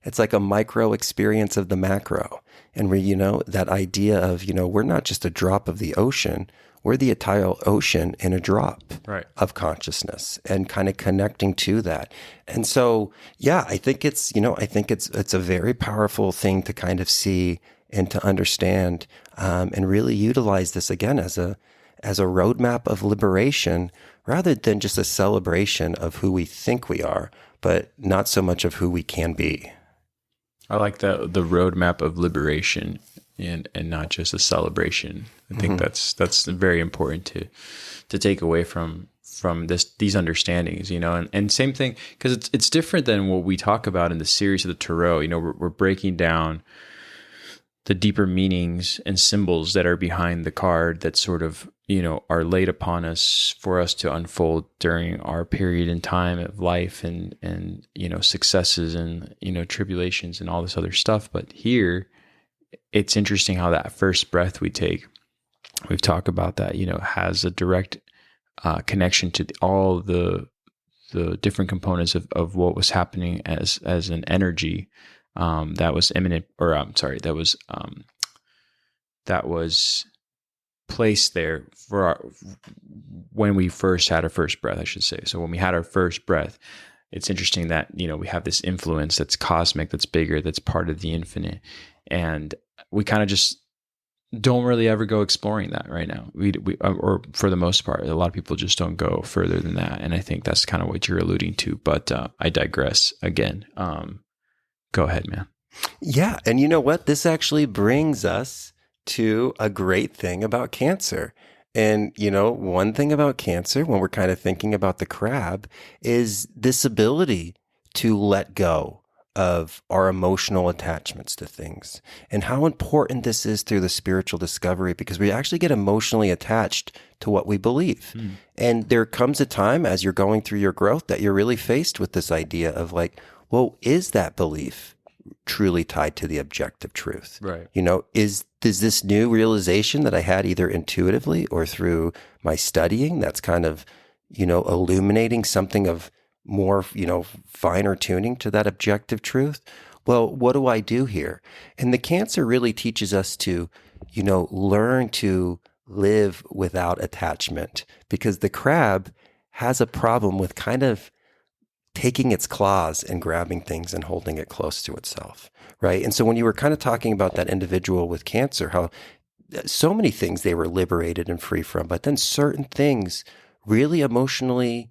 It's like a micro experience of the macro. And we, that idea of, we're not just a drop of the ocean, we're the entire ocean in a drop Right. of consciousness and kind of connecting to that. And so, yeah, I think it's a very powerful thing to kind of see and to understand, and really utilize this again as a roadmap of liberation rather than just a celebration of who we think we are, but not so much of who we can be. I like the roadmap of liberation and not just a celebration. I think that's very important to take away from these understandings, and same thing, because it's different than what we talk about in the series of the Tarot. We're breaking down the deeper meanings and symbols that are behind the card that sort of, are laid upon us for us to unfold during our period in time of life and successes and, tribulations and all this other stuff. But here, it's interesting how that first breath we take, we've talked about that, has a direct connection to all the different components of what was happening as an energy that was imminent, or I'm sorry, that was placed there for when we first had our first breath, I should say. So when we had our first breath, it's interesting that, we have this influence that's cosmic, that's bigger, that's part of the infinite. And we kind of just don't really ever go exploring that right now. We or for the most part, a lot of people just don't go further than that. And I think that's kind of what you're alluding to, but I digress again. Go ahead, man. Yeah. And you know what? This actually brings us to a great thing about Cancer. And, one thing about Cancer, when we're kind of thinking about the crab, is this ability to let go of our emotional attachments to things, and how important this is through the spiritual discovery, because we actually get emotionally attached to what we believe. And there comes a time as you're going through your growth that you're really faced with this idea of like, well, is that belief truly tied to the objective truth? Right. Is this new realization that I had either intuitively or through my studying that's kind of, illuminating something of more, finer tuning to that objective truth? Well, what do I do here? And the Cancer really teaches us to, learn to live without attachment, because the crab has a problem with kind of taking its claws and grabbing things and holding it close to itself, right? And so when you were kind of talking about that individual with Cancer, how so many things they were liberated and free from, but then certain things really emotionally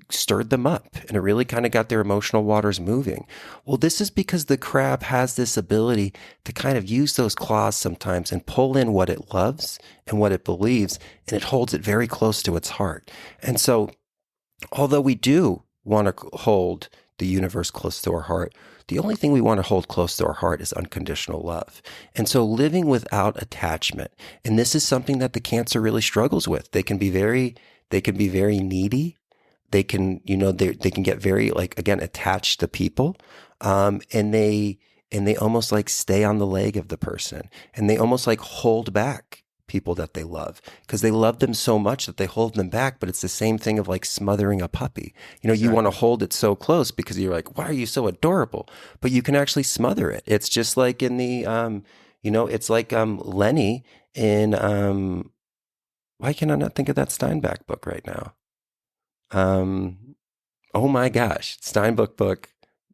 stirred them up, and it really kind of got their emotional waters moving. Well, this is because the crab has this ability to kind of use those claws sometimes and pull in what it loves and what it believes, and it holds it very close to its heart. And so although we do want to hold the universe close to our heart, the only thing we want to hold close to our heart is unconditional love. And so living without attachment, and this is something that the Cancer really struggles with. They can be very needy. They can, they can get very, again, attached to people. And they almost stay on the leg of the person, and they almost hold back people that they love, because they love them so much that they hold them back. But it's the same thing of smothering a puppy. You want to hold it so close because you're like, why are you so adorable? But you can actually smother it. It's just like in the, it's like Lenny in, why can I not think of that Steinbeck book right now? Oh my gosh, Steinbeck book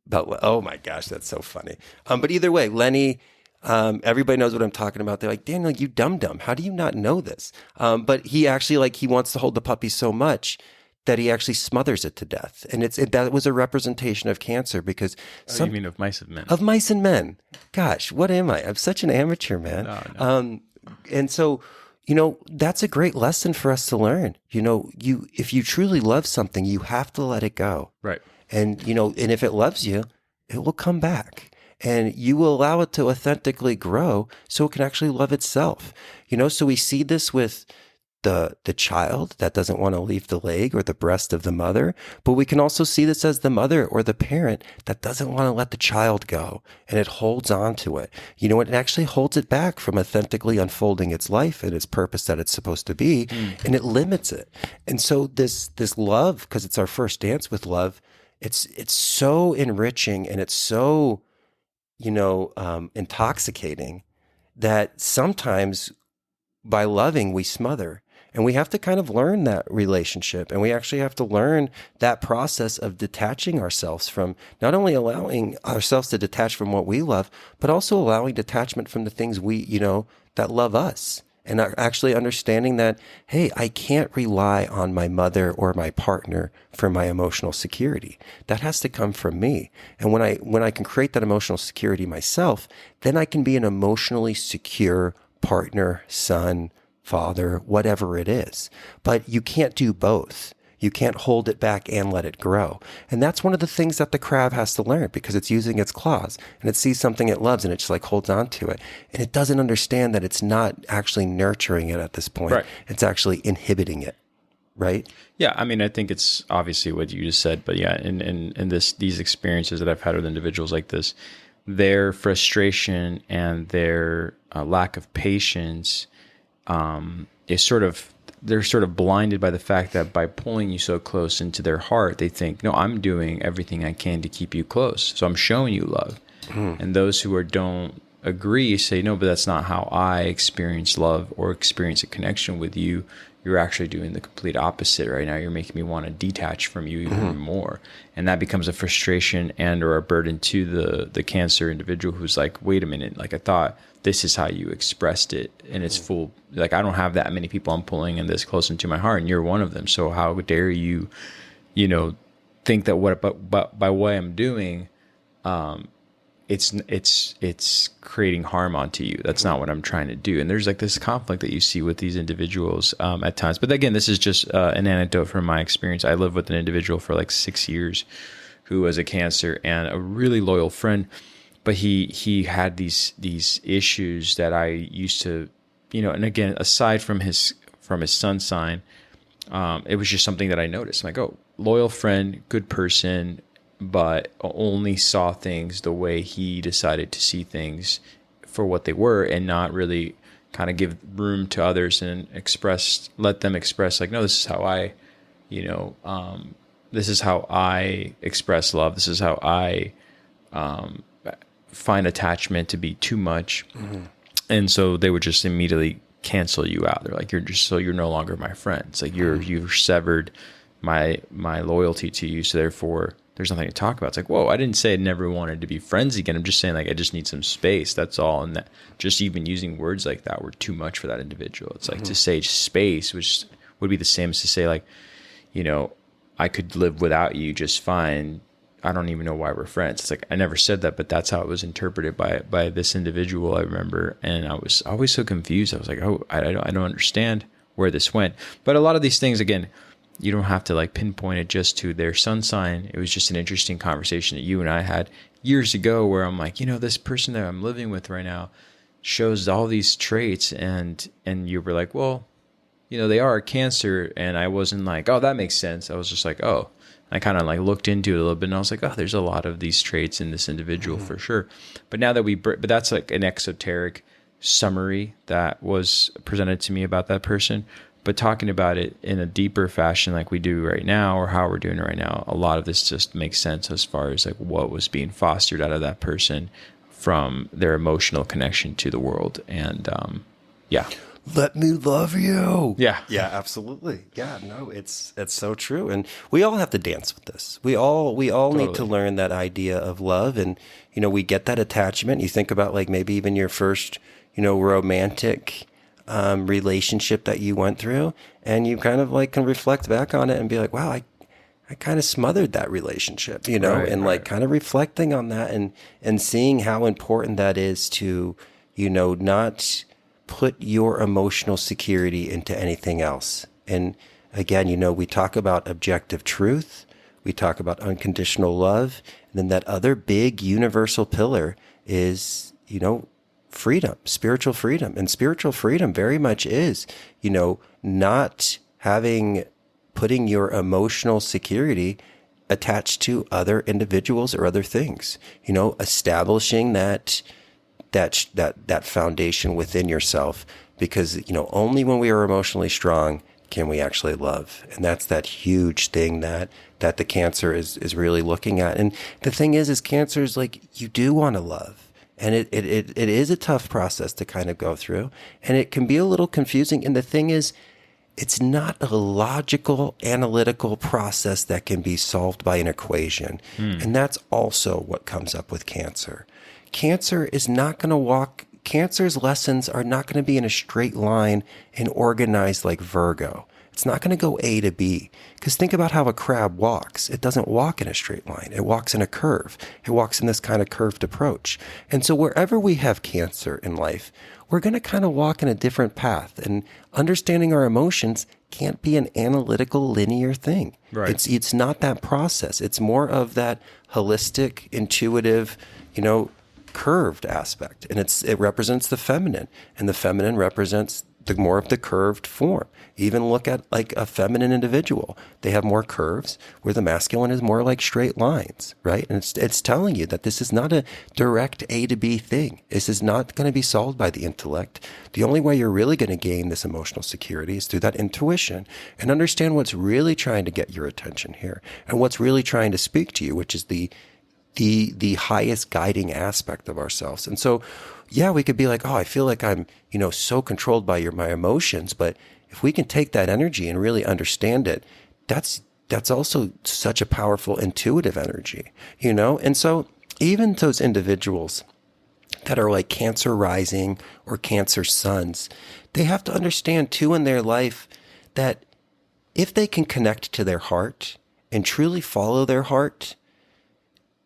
about, oh my gosh, that's so funny. But either way, Lenny, everybody knows what I'm talking about. They're like, Daniel, you dumb. How do you not know this? But he actually he wants to hold the puppy so much that he actually smothers it to death. And that was a representation of Cancer, because you mean of Mice and Men? Of Mice and Men. Gosh, what am I? I'm such an amateur, man. No. And so, that's a great lesson for us to learn. If you truly love something, you have to let it go. Right. And, and if it loves you, it will come back. And you will allow it to authentically grow so it can actually love itself. So we see this with the child that doesn't want to leave the leg or the breast of the mother, but we can also see this as the mother or the parent that doesn't want to let the child go, and it holds on to it. It actually holds it back from authentically unfolding its life and its purpose that it's supposed to be, and it limits it. And so this love, because it's our first dance with love, it's so enriching, and it's so, intoxicating, that sometimes by loving, we smother. And we have to kind of learn that relationship. And we actually have to learn that process of detaching ourselves from, not only allowing ourselves to detach from what we love, but also allowing detachment from the things that love us. And actually understanding that, hey, I can't rely on my mother or my partner for my emotional security. That has to come from me. And when I can create that emotional security myself, then I can be an emotionally secure partner, son, father, whatever it is. But you can't do both. You can't hold it back and let it grow. And that's one of the things that the crab has to learn, because it's using its claws and it sees something it loves and it just like holds on to it. And it doesn't understand that it's not actually nurturing it at this point. Right. It's actually inhibiting it. Right? Yeah, I mean, I think it's obviously what you just said, but yeah, in these experiences that I've had with individuals like this, their frustration and their lack of patience is they're sort of blinded by the fact that by pulling you so close into their heart, they think, no, I'm doing everything I can to keep you close. So I'm showing you love. And those who don't agree say, no, but that's not how I experience love or experience a connection with you. You're actually doing the complete opposite right now. You're making me want to detach from you even more. And that becomes a frustration and or a burden to the cancer individual who's like, wait a minute, like I thought this is how you expressed it. And it's full, like I don't have that many people I'm pulling in this close into my heart, and you're one of them. So how dare you, think that but by what I'm doing, it's creating harm onto you. That's not what I'm trying to do. And there's like this conflict that you see with these individuals at times. But again, this is just an anecdote from my experience. I lived with an individual for like 6 years who was a cancer and a really loyal friend. But he had these issues that I used to, and again, aside from his sun sign, it was just something that I noticed. I'm like, oh, loyal friend, good person, but only saw things the way he decided to see things for what they were, and not really kind of give room to others and let them express like, no, this is how I, this is how I express love. This is how I find attachment to be too much. And so they would just immediately cancel you out. They're like, you're no longer my friend. It's like you've severed my loyalty to you, so therefore there's nothing to talk about. It's like, whoa, I didn't say I never wanted to be friends again. I'm just saying like I just need some space. That's all. And that just even using words like that were too much for that individual. It's like to say space, which would be the same as to say like, I could live without you just fine. I don't even know why we're friends. It's like, I never said that, but that's how it was interpreted by this individual, I remember. And I was always so confused. I was like, oh, I don't understand where this went. But a lot of these things, again, you don't have to like pinpoint it just to their sun sign. It was just an interesting conversation that you and I had years ago where I'm like, this person that I'm living with right now shows all these traits. And you were like, well, they are a cancer. And I wasn't like, oh, that makes sense. I was just like, oh. I kind of like looked into it a little bit and I was like, oh, there's a lot of these traits in this individual for sure. But now that but that's like an esoteric summary that was presented to me about that person. But talking about it in a deeper fashion like we do right now, or how we're doing it right now, a lot of this just makes sense as far as like what was being fostered out of that person from their emotional connection to the world. And yeah. Let me love you. Yeah. Yeah, absolutely. Yeah, no, it's so true. And we all have to dance with this. We all totally need to learn that idea of love. And, we get that attachment. You think about like maybe even your first, romantic relationship that you went through, and you kind of like can reflect back on it and be like, wow, I kind of smothered that relationship, like kind of reflecting on that and seeing how important that is to, not put your emotional security into anything else. And again, we talk about objective truth, we talk about unconditional love, and then that other big universal pillar is, freedom, spiritual freedom. And spiritual freedom very much is, not putting your emotional security attached to other individuals or other things, establishing that foundation within yourself, because only when we are emotionally strong can we actually love? And that's that huge thing that the Cancer is really looking at. And the thing is Cancer is like, you do want to love. And it is a tough process to kind of go through. And it can be a little confusing. And the thing is, it's not a logical, analytical process that can be solved by an equation. And that's also what comes up with Cancer. Cancer's lessons are not going to be in a straight line and organized like Virgo. It's not going to go A to B. Because think about how a crab walks. It doesn't walk in a straight line. It walks in a curve. It walks in this kind of curved approach. And so wherever we have Cancer in life, we're going to kind of walk in a different path. And understanding our emotions can't be an analytical, linear thing. Right. It's not that process. It's more of that holistic, intuitive, curved aspect. And it represents the feminine. And the feminine represents more of the curved form. Even look at like a feminine individual. They have more curves, where the masculine is more like straight lines, right? And it's telling you that this is not a direct A to B thing. This is not going to be solved by the intellect. The only way you're really going to gain this emotional security is through that intuition and understand what's really trying to get your attention here and what's really trying to speak to you, which is the highest guiding aspect of ourselves. And so, yeah, we could be like, oh, I feel like I'm, so controlled by my emotions. But if we can take that energy and really understand it, that's also such a powerful intuitive energy, And so even those individuals that are like Cancer rising or Cancer suns, they have to understand too in their life that if they can connect to their heart and truly follow their heart,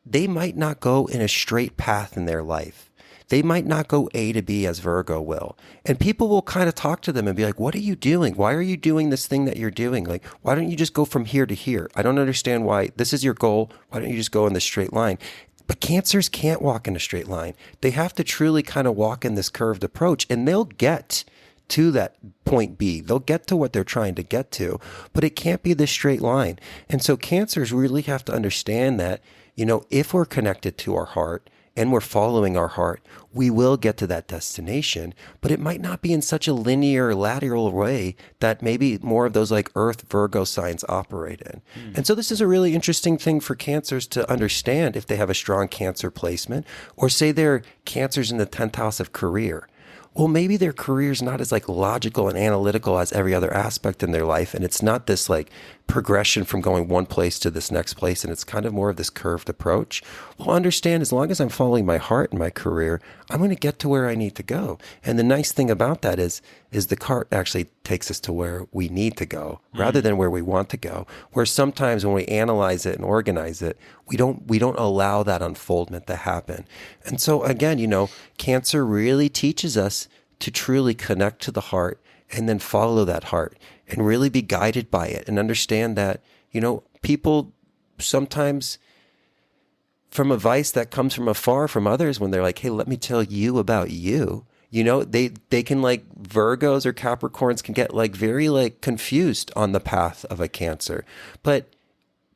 they might not go in a straight path in their life. They might not go A to B as Virgo will. And people will kind of talk to them and be like, what are you doing? Why are you doing this thing that you're doing? Like, why don't you just go from here to here? I don't understand why this is your goal. Why don't you just go in this straight line? But Cancers can't walk in a straight line. They have to truly kind of walk in this curved approach, and they'll get to that point B. They'll get to what they're trying to get to, but it can't be this straight line. And so Cancers really have to understand that, if we're connected to our heart and we're following our heart, we will get to that destination, but it might not be in such a linear, lateral way that maybe more of those like Earth Virgo signs operate in. And so this is a really interesting thing for Cancers to understand if they have a strong Cancer placement, or say they're Cancers in the 10th house of career. Well, maybe their career is not as like logical and analytical as every other aspect in their life. And it's not this like progression from going one place to this next place. And it's kind of more of this curved approach. Well, understand, as long as I'm following my heart in my career, I'm going to get to where I need to go. And the nice thing about that is the cart actually takes us to where we need to go rather than where we want to go. Where sometimes when we analyze it and organize it, we don't allow that unfoldment to happen. And so again, Cancer really teaches us to truly connect to the heart and then follow that heart and really be guided by it and understand that, people sometimes from advice that comes from afar from others, when they're like, hey, let me tell you about you, they can like Virgos or Capricorns can get like very like confused on the path of a Cancer. But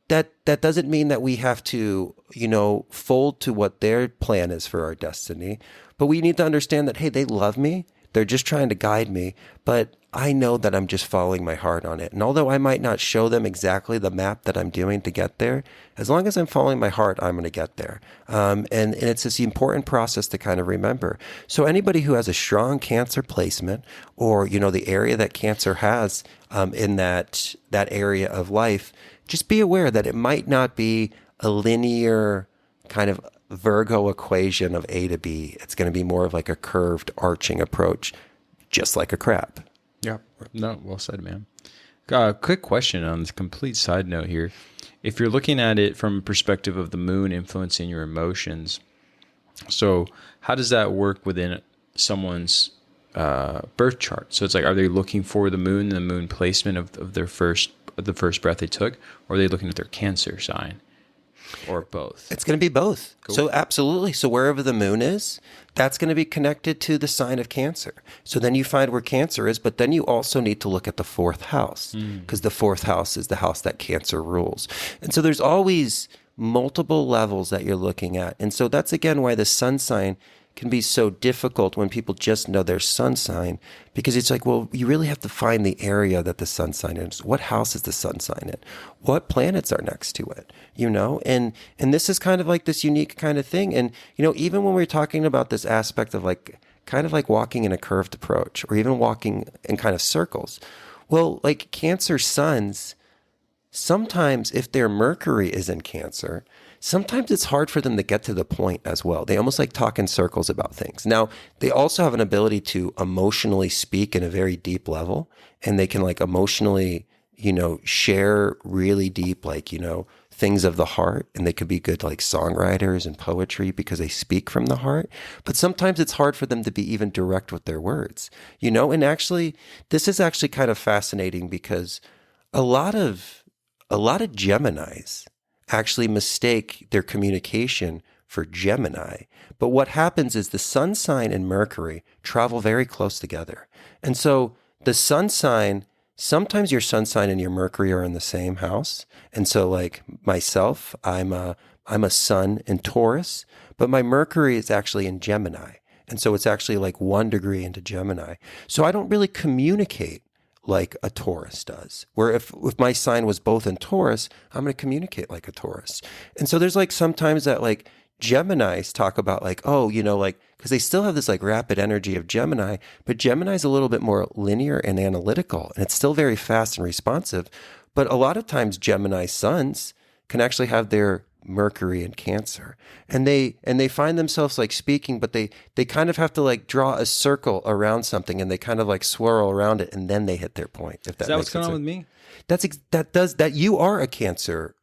that doesn't mean that we have to, fold to what their plan is for our destiny. But we need to understand that, hey, they love me. They're just trying to guide me. But I know that I'm just following my heart on it. And although I might not show them exactly the map that I'm doing to get there, as long as I'm following my heart, I'm going to get there. And it's this important process to kind of remember. So anybody who has a strong Cancer placement, or, the area that Cancer has in that area of life, just be aware that it might not be a linear kind of Virgo equation of A to B. It's going to be more of like a curved arching approach, just like a crab. Yeah. No, well said, man. Quick question on this complete side note here. If you're looking at it from a perspective of the moon influencing your emotions, so how does that work within someone's birth chart? So it's like, are they looking for the moon placement of the first breath they took, or are they looking at their Cancer sign, or both? It's going to be both. Cool. So absolutely. So wherever the moon is, that's going to be connected to the sign of Cancer. So then you find where Cancer is, but then you also need to look at the 4th house, because the 4th house is the house that Cancer rules. And so there's always multiple levels that you're looking at. And so that's again why the sun sign can be so difficult when people just know their sun sign, because it's like, well, you really have to find the area that the sun sign is. What house is the sun sign in? What planets are next to it? And this is kind of like this unique kind of thing. And, even when we're talking about this aspect of like, kind of like walking in a curved approach, or even walking in kind of circles, well, like Cancer suns, sometimes if their Mercury is in Cancer, sometimes it's hard for them to get to the point as well. They almost like talk in circles about things. Now, they also have an ability to emotionally speak in a very deep level, and they can like emotionally, share really deep, like, things of the heart, and they could be good like songwriters and poetry because they speak from the heart. But sometimes it's hard for them to be even direct with their words, and actually, this is actually kind of fascinating because a lot of Geminis actually mistake their communication for Gemini. But what happens is the sun sign and Mercury travel very close together. And so the sun sign, sometimes your sun sign and your Mercury are in the same house. And so like myself, I'm a sun in Taurus, but my Mercury is actually in Gemini. And so it's actually like 1 degree into Gemini. So I don't really communicate like a Taurus does, where if my sign was both in Taurus, I'm going to communicate like a Taurus. And so there's like sometimes that like Geminis talk about like, oh, like, because they still have this like rapid energy of Gemini, but Gemini is a little bit more linear and analytical, and it's still very fast and responsive. But a lot of times Gemini suns can actually have their Mercury in Cancer, and they find themselves like speaking, but they kind of have to like draw a circle around something, and they kind of like swirl around it, and then they hit their point. If that Is that makes what's going sense. on with me? That you are a Cancer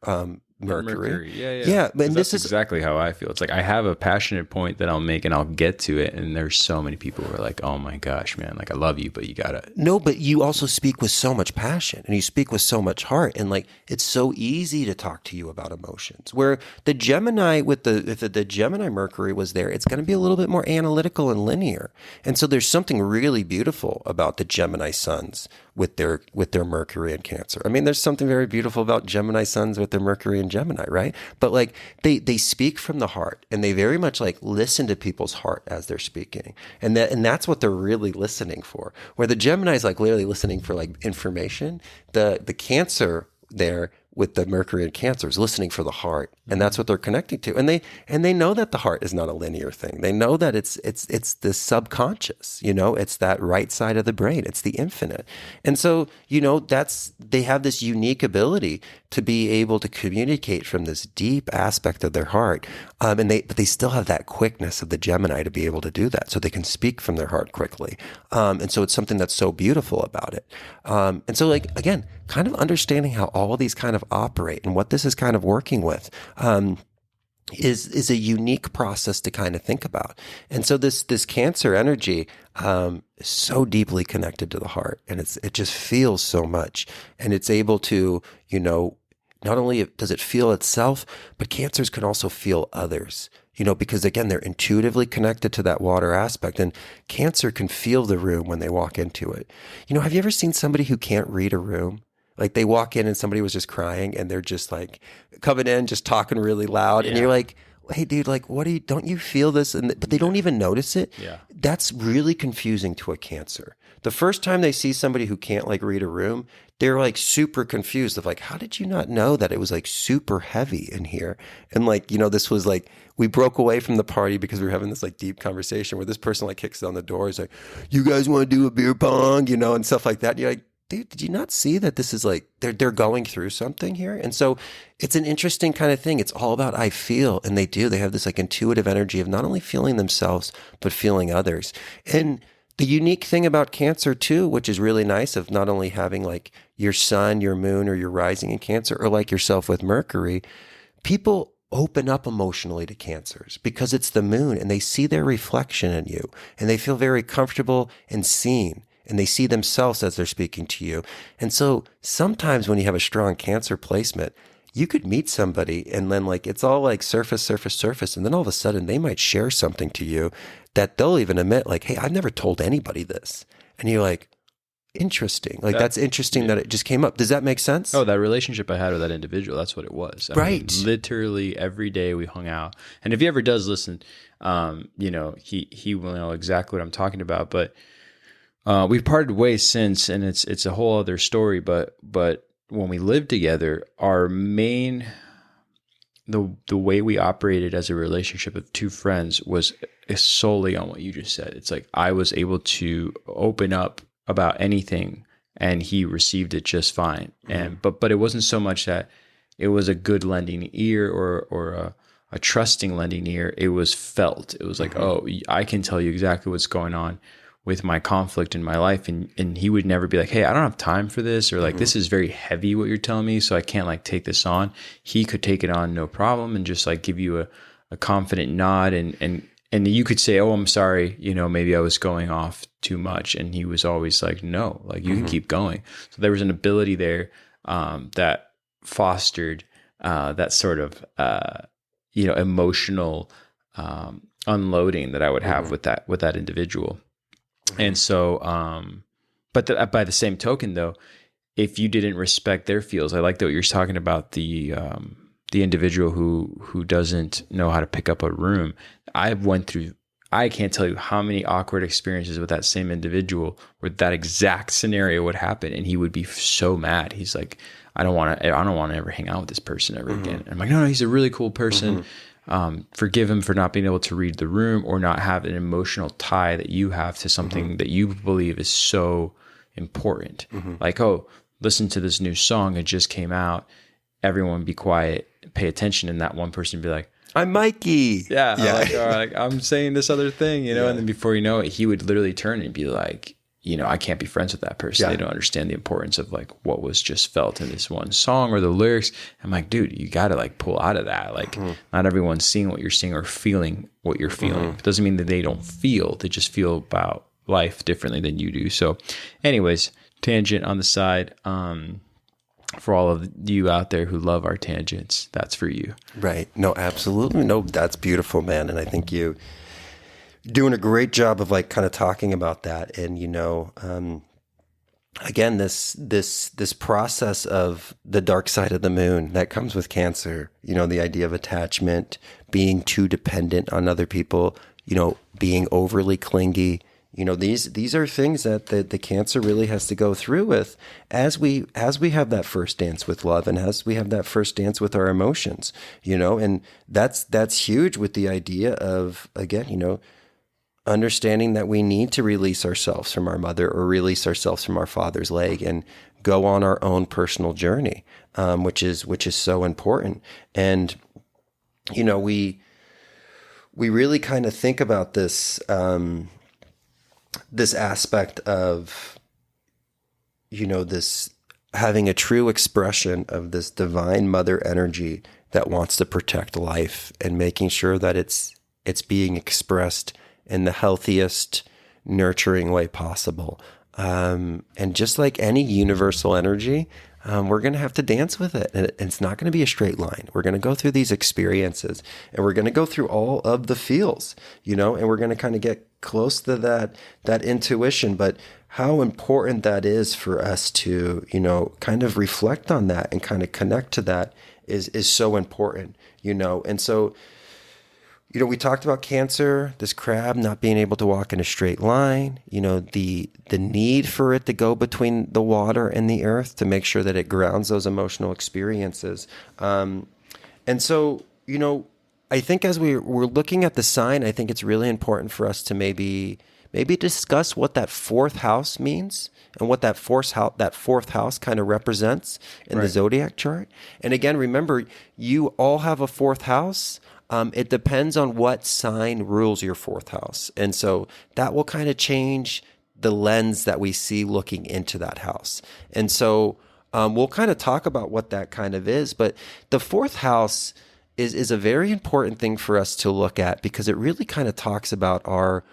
Mercury. Yeah. And this is exactly how I feel. It's like I have a passionate point that I'll make and I'll get to it. And there's so many people who are like, oh my gosh, man, like I love you, but you gotta. No, but you also speak with so much passion and you speak with so much heart. And like, it's so easy to talk to you about emotions. Where the Gemini if the Gemini Mercury was there, it's going to be a little bit more analytical and linear. And so there's something really beautiful about the Gemini suns with their Mercury in Cancer. I mean, there's something very beautiful about Gemini suns with their Mercury in Gemini, right? But like they speak from the heart, and they very much like listen to people's heart as they're speaking. And that's what they're really listening for. Where the Gemini is like literally listening for like information, the Cancer there with the Mercury in Cancer is listening for the heart, and that's what they're connecting to. And they know that the heart is not a linear thing. They know that it's the subconscious. It's that right side of the brain. It's the infinite. And so they have this unique ability to be able to communicate from this deep aspect of their heart, but they still have that quickness of the Gemini to be able to do that, so they can speak from their heart quickly. And so it's something that's so beautiful about it. And so like again, kind of understanding how all of these kind of operate and what this is kind of working with is a unique process to kind of think about. And so this Cancer energy is so deeply connected to the heart, and it just feels so much, and it's able to not only does it feel itself, but Cancers can also feel others. Because again, they're intuitively connected to that water aspect, and Cancer can feel the room when they walk into it. Have you ever seen somebody who can't read a room? Like they walk in and somebody was just crying and they're just like coming in, just talking really loud. Yeah. And you're like, hey dude, like, don't you feel this? But they don't even notice it. Yeah. That's really confusing to a Cancer. The first time they see somebody who can't like read a room, they're like super confused of like, how did you not know that it was like super heavy in here? And like, this was like, we broke away from the party because we were having this like deep conversation where this person like kicks down the door. He's like, you guys want to do a beer pong, and stuff like that. And you're like, dude, did you not see that this is like, they're going through something here? And so it's an interesting kind of thing. It's all about I feel, and they have this like intuitive energy of not only feeling themselves, but feeling others. And the unique thing about Cancer too, which is really nice, of not only having like your sun, your moon, or your rising in Cancer, or like yourself with Mercury, people open up emotionally to Cancers because it's the moon and they see their reflection in you and they feel very comfortable and seen. And they see themselves as they're speaking to you. And so sometimes when you have a strong Cancer placement, you could meet somebody and then like, it's all like surface. And then all of a sudden they might share something to you that they'll even admit like, hey, I've never told anybody this. And you're like, interesting. Like that's interesting that it just came up. Does that make sense? Oh, that relationship I had with that individual, that's what it was. I mean, literally every day we hung out. And if he ever does listen, he will know exactly what I'm talking about. But we've parted ways since, and it's a whole other story. But when we lived together, our main the way we operated as a relationship of two friends is solely on what you just said. It's like I was able to open up about anything and he received it just fine. And but it wasn't so much that it was a good lending ear or a trusting lending ear. It was felt. It was like, oh, I can tell you exactly what's going on with my conflict in my life. And he would never be like, hey, I don't have time for this, or like, this is very heavy what you're telling me, so I can't like take this on. He could take it on no problem and just like give you a confident nod. And you could say, oh, I'm sorry, maybe I was going off too much. And he was always like, no, like you can keep going. So there was an ability there that fostered that sort of, emotional unloading that I would have with that individual. And so, but by the same token, though, if you didn't respect their feels, I like that what you're talking about, the individual who doesn't know how to pick up a room. I can't tell you how many awkward experiences with that same individual where that exact scenario would happen, and he would be so mad. He's like, I don't want to ever hang out with this person ever again. And I'm like, no, he's a really cool person. Forgive him for not being able to read the room or not have an emotional tie that you have to something that you believe is so important. Like, oh, listen to this new song. It just came out. Everyone be quiet, pay attention. And that one person be like, I'm Mikey. Yeah. Like, I'm saying this other thing, and then before you know it, he would literally turn and be like, I can't be friends with that person. Yeah. They don't understand the importance of like what was just felt in this one song or the lyrics. I'm like, dude, you got to like pull out of that. Like not everyone's seeing what you're seeing or feeling what you're feeling. It doesn't mean that they don't feel. They just feel about life differently than you do. So anyways, tangent on the side. For all of you out there who love our tangents, that's for you. Right. No, absolutely. No, that's beautiful, man. And I think you doing a great job of like kind of talking about that. And, again, this process of the dark side of the moon that comes with Cancer, the idea of attachment, being too dependent on other people, being overly clingy, these are things that the Cancer really has to go through with as we have that first dance with love and as we have that first dance with our emotions, and that's huge with the idea of, again, understanding that we need to release ourselves from our mother or release ourselves from our father's leg and go on our own personal journey, which is so important. And, we really kind of think about this, this aspect of, this having a true expression of this divine mother energy that wants to protect life and making sure that it's being expressed in the healthiest, nurturing way possible. And just like any universal energy, we're going to have to dance with it. And it's not going to be a straight line. We're going to go through these experiences and we're going to go through all of the feels, and we're going to kind of get close to that intuition. But how important that is for us to, kind of reflect on that and kind of connect to that is so important, And so, we talked about Cancer, this crab not being able to walk in a straight line, the need for it to go between the water and the earth to make sure that it grounds those emotional experiences. And so, I think as we're looking at the sign, I think it's really important for us to maybe discuss what that fourth house means and what that fourth house kind of represents in the zodiac chart. And again, remember, you all have a fourth house. It depends on what sign rules your fourth house. And so that will kind of change the lens that we see looking into that house. And so we'll kind of talk about what that kind of is. But the fourth house is a very important thing for us to look at because it really kind of talks about our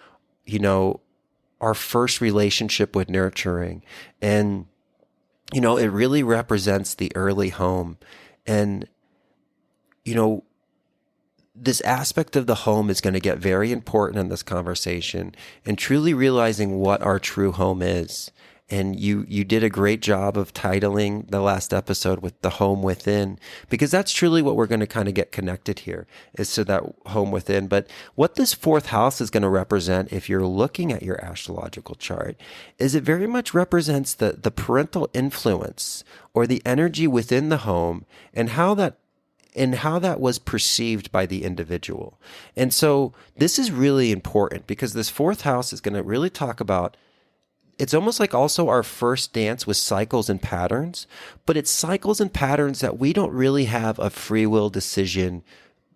first relationship with nurturing. And, it really represents the early home. And, this aspect of the home is going to get very important in this conversation and truly realizing what our true home is And you did a great job of titling the last episode with the home within, because that's truly what we're going to kind of get connected here, is to that home within. But what this fourth house is going to represent, if you're looking at your astrological chart, is it very much represents the parental influence or the energy within the home, and how that was perceived by the individual. And so this is really important, because this fourth house is going to really talk about, it's almost like also our first dance with cycles and patterns, but it's cycles and patterns that we don't really have a free will decision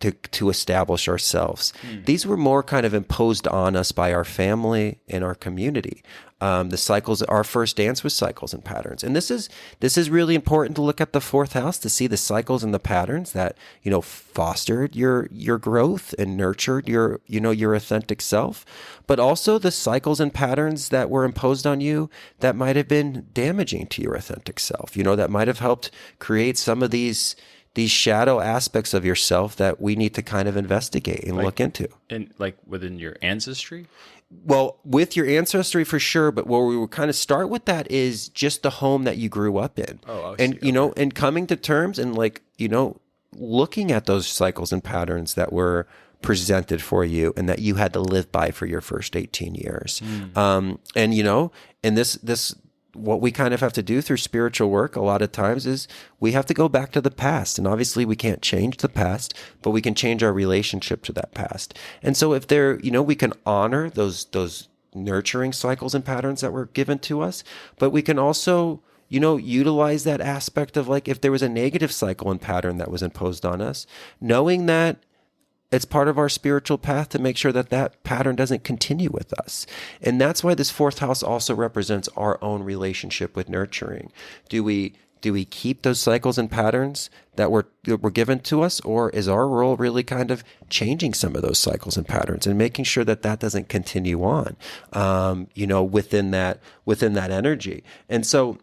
to establish ourselves. These were more kind of imposed on us by our family and our community. The cycles, our first dance was cycles and patterns. And this is really important to look at the fourth house, to see the cycles and the patterns that, fostered your growth and nurtured your authentic self, but also the cycles and patterns that were imposed on you that might have been damaging to your authentic self, that might have helped create some of these shadow aspects of yourself that we need to kind of investigate and look into. And like within your ancestry? Well, with your ancestry for sure, but where we would kind of start with that is just the home that you grew up in. Oh, I and see. And coming to terms and looking at those cycles and patterns that were presented for you and that you had to live by for your first 18 years. And this what we kind of have to do through spiritual work a lot of times is we have to go back to the past. And obviously we can't change the past, but we can change our relationship to that past. And so if we can honor those nurturing cycles and patterns that were given to us, but we can also, utilize that aspect of, like, if there was a negative cycle and pattern that was imposed on us, knowing that it's part of our spiritual path to make sure that that pattern doesn't continue with us. And that's why this fourth house also represents our own relationship with nurturing. Do we keep those cycles and patterns that were given to us, or is our role really kind of changing some of those cycles and patterns and making sure that that doesn't continue on, within that energy? And so,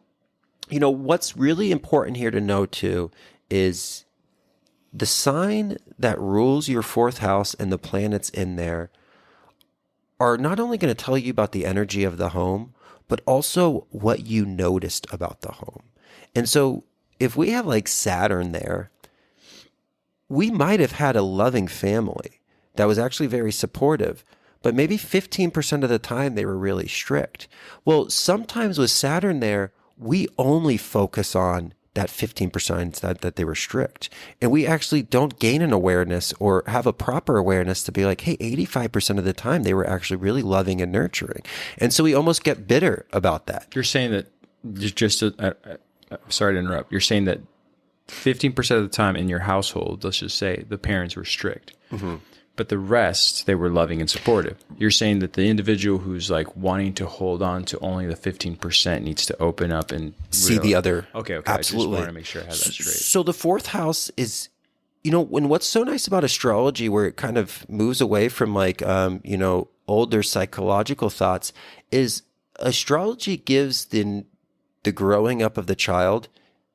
what's really important here to know too is the sign that rules your fourth house and the planets in there are not only going to tell you about the energy of the home, but also what you noticed about the home. And so if we have like Saturn there, we might have had a loving family that was actually very supportive, but maybe 15% of the time they were really strict. Well, sometimes with Saturn there, we only focus on that 15% that they were strict. And we actually don't gain an awareness or have a proper awareness to be like, hey, 85% of the time they were actually really loving and nurturing. And so we almost get bitter about that. You're saying that, sorry to interrupt, you're saying that 15% of the time in your household, let's just say, the parents were strict. Mm-hmm. But the rest, they were loving and supportive. You're saying that the individual who's like wanting to hold on to only the 15% needs to open up and see the other. Okay. Absolutely. I just want to make sure I have that straight. So the fourth house is, and what's so nice about astrology, where it kind of moves away from like, older psychological thoughts, is astrology gives the growing up of the child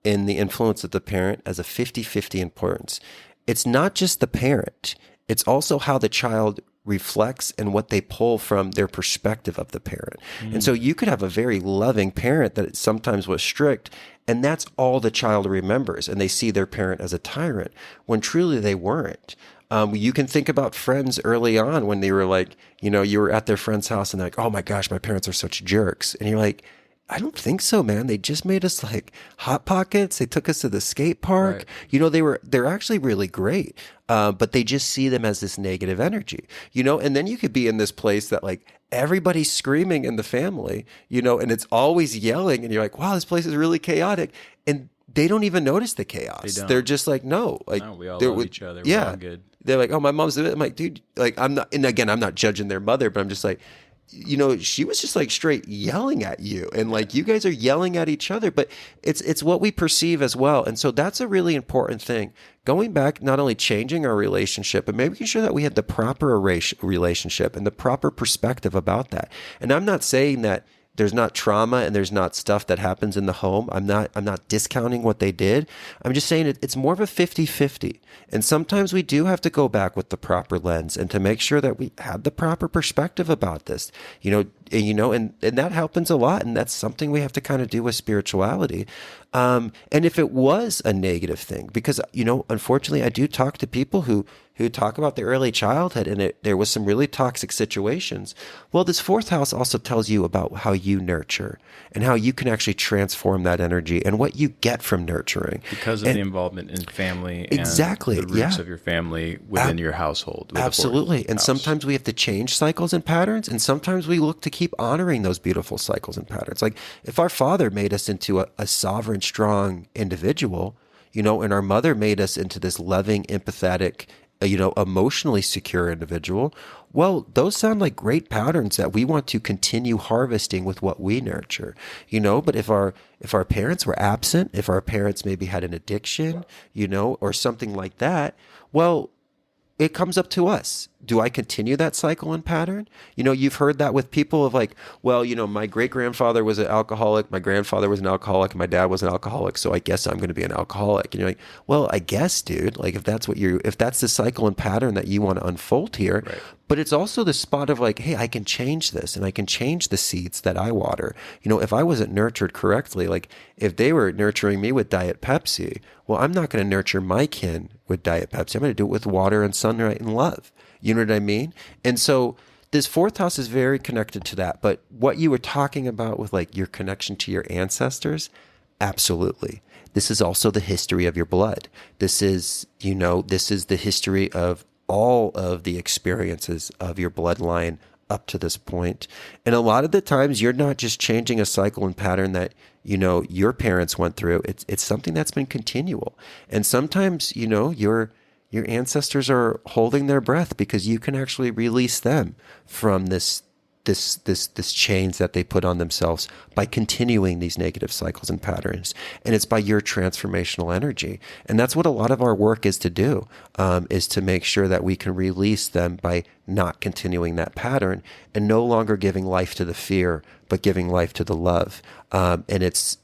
and the influence of the parent as a 50-50 importance. It's not just the parent. It's also how the child reflects and what they pull from their perspective of the parent. And so you could have a very loving parent that sometimes was strict, and that's all the child remembers. And they see their parent as a tyrant when truly they weren't. You can think about friends early on when they were like, you were at their friend's house and they're like, oh my gosh, my parents are such jerks. And you're like, I don't think so, man. They just made us like Hot Pockets. They took us to the skate park. Right. They're actually really great. But they just see them as this negative energy, and then you could be in this place that like everybody's screaming in the family, and it's always yelling, and you're like, wow, this place is really chaotic. And they don't even notice the chaos. They're just like, no, we all love each other. Yeah. We're all good. They're like, oh, my mom's doing it. I'm like, dude, like, I'm not, and again, I'm not judging their mother, but I'm just like, she was just like straight yelling at you, and like you guys are yelling at each other, but it's what we perceive as well. And so that's a really important thing. Going back, not only changing our relationship, but making sure that we had the proper relationship and the proper perspective about that. And I'm not saying that there's not trauma and there's not stuff that happens in the home. I'm not discounting what they did. I'm just saying it's more of a 50-50. And sometimes we do have to go back with the proper lens and to make sure that we have the proper perspective about this. and that happens a lot. And that's something we have to kind of do with spirituality. And if it was a negative thing, because, unfortunately, I do talk to people who talk about their early childhood and there was some really toxic situations. Well, this fourth house also tells you about how you nurture and how you can actually transform that energy and what you get from nurturing. Because of the involvement in family and exactly, the roots of your family within your household. Absolutely. And sometimes we have to change cycles and patterns, and sometimes we look to keep honoring those beautiful cycles and patterns. Like if our father made us into a sovereign, strong individual, and our mother made us into this loving, empathetic, emotionally secure individual. Well, those sound like great patterns that we want to continue harvesting with what we nurture, but if our parents were absent, if our parents maybe had an addiction, or something like that, well, it comes up to us. Do I continue that cycle and pattern? You've heard that with people of like, well, my great grandfather was an alcoholic, my grandfather was an alcoholic, my dad was an alcoholic, so I guess I'm going to be an alcoholic. And you're like, well, I guess, dude, like if that's the cycle and pattern that you want to unfold here, right. But it's also the spot of like, hey, I can change this and I can change the seeds that I water. If I wasn't nurtured correctly, like if they were nurturing me with Diet Pepsi, well, I'm not going to nurture my kin with Diet Pepsi. I'm going to do it with water and sunlight and love. You know what I mean? And so this fourth house is very connected to that. But what you were talking about with like your connection to your ancestors, absolutely. This is also the history of your blood. This is the history of all of the experiences of your bloodline up to this point. And a lot of the times you're not just changing a cycle and pattern that, your parents went through. It's something that's been continual. And sometimes, your ancestors are holding their breath because you can actually release them from this chains that they put on themselves by continuing these negative cycles and patterns. And it's by your transformational energy. And that's what a lot of our work is to do, is to make sure that we can release them by not continuing that pattern and no longer giving life to the fear, but giving life to the love. And it's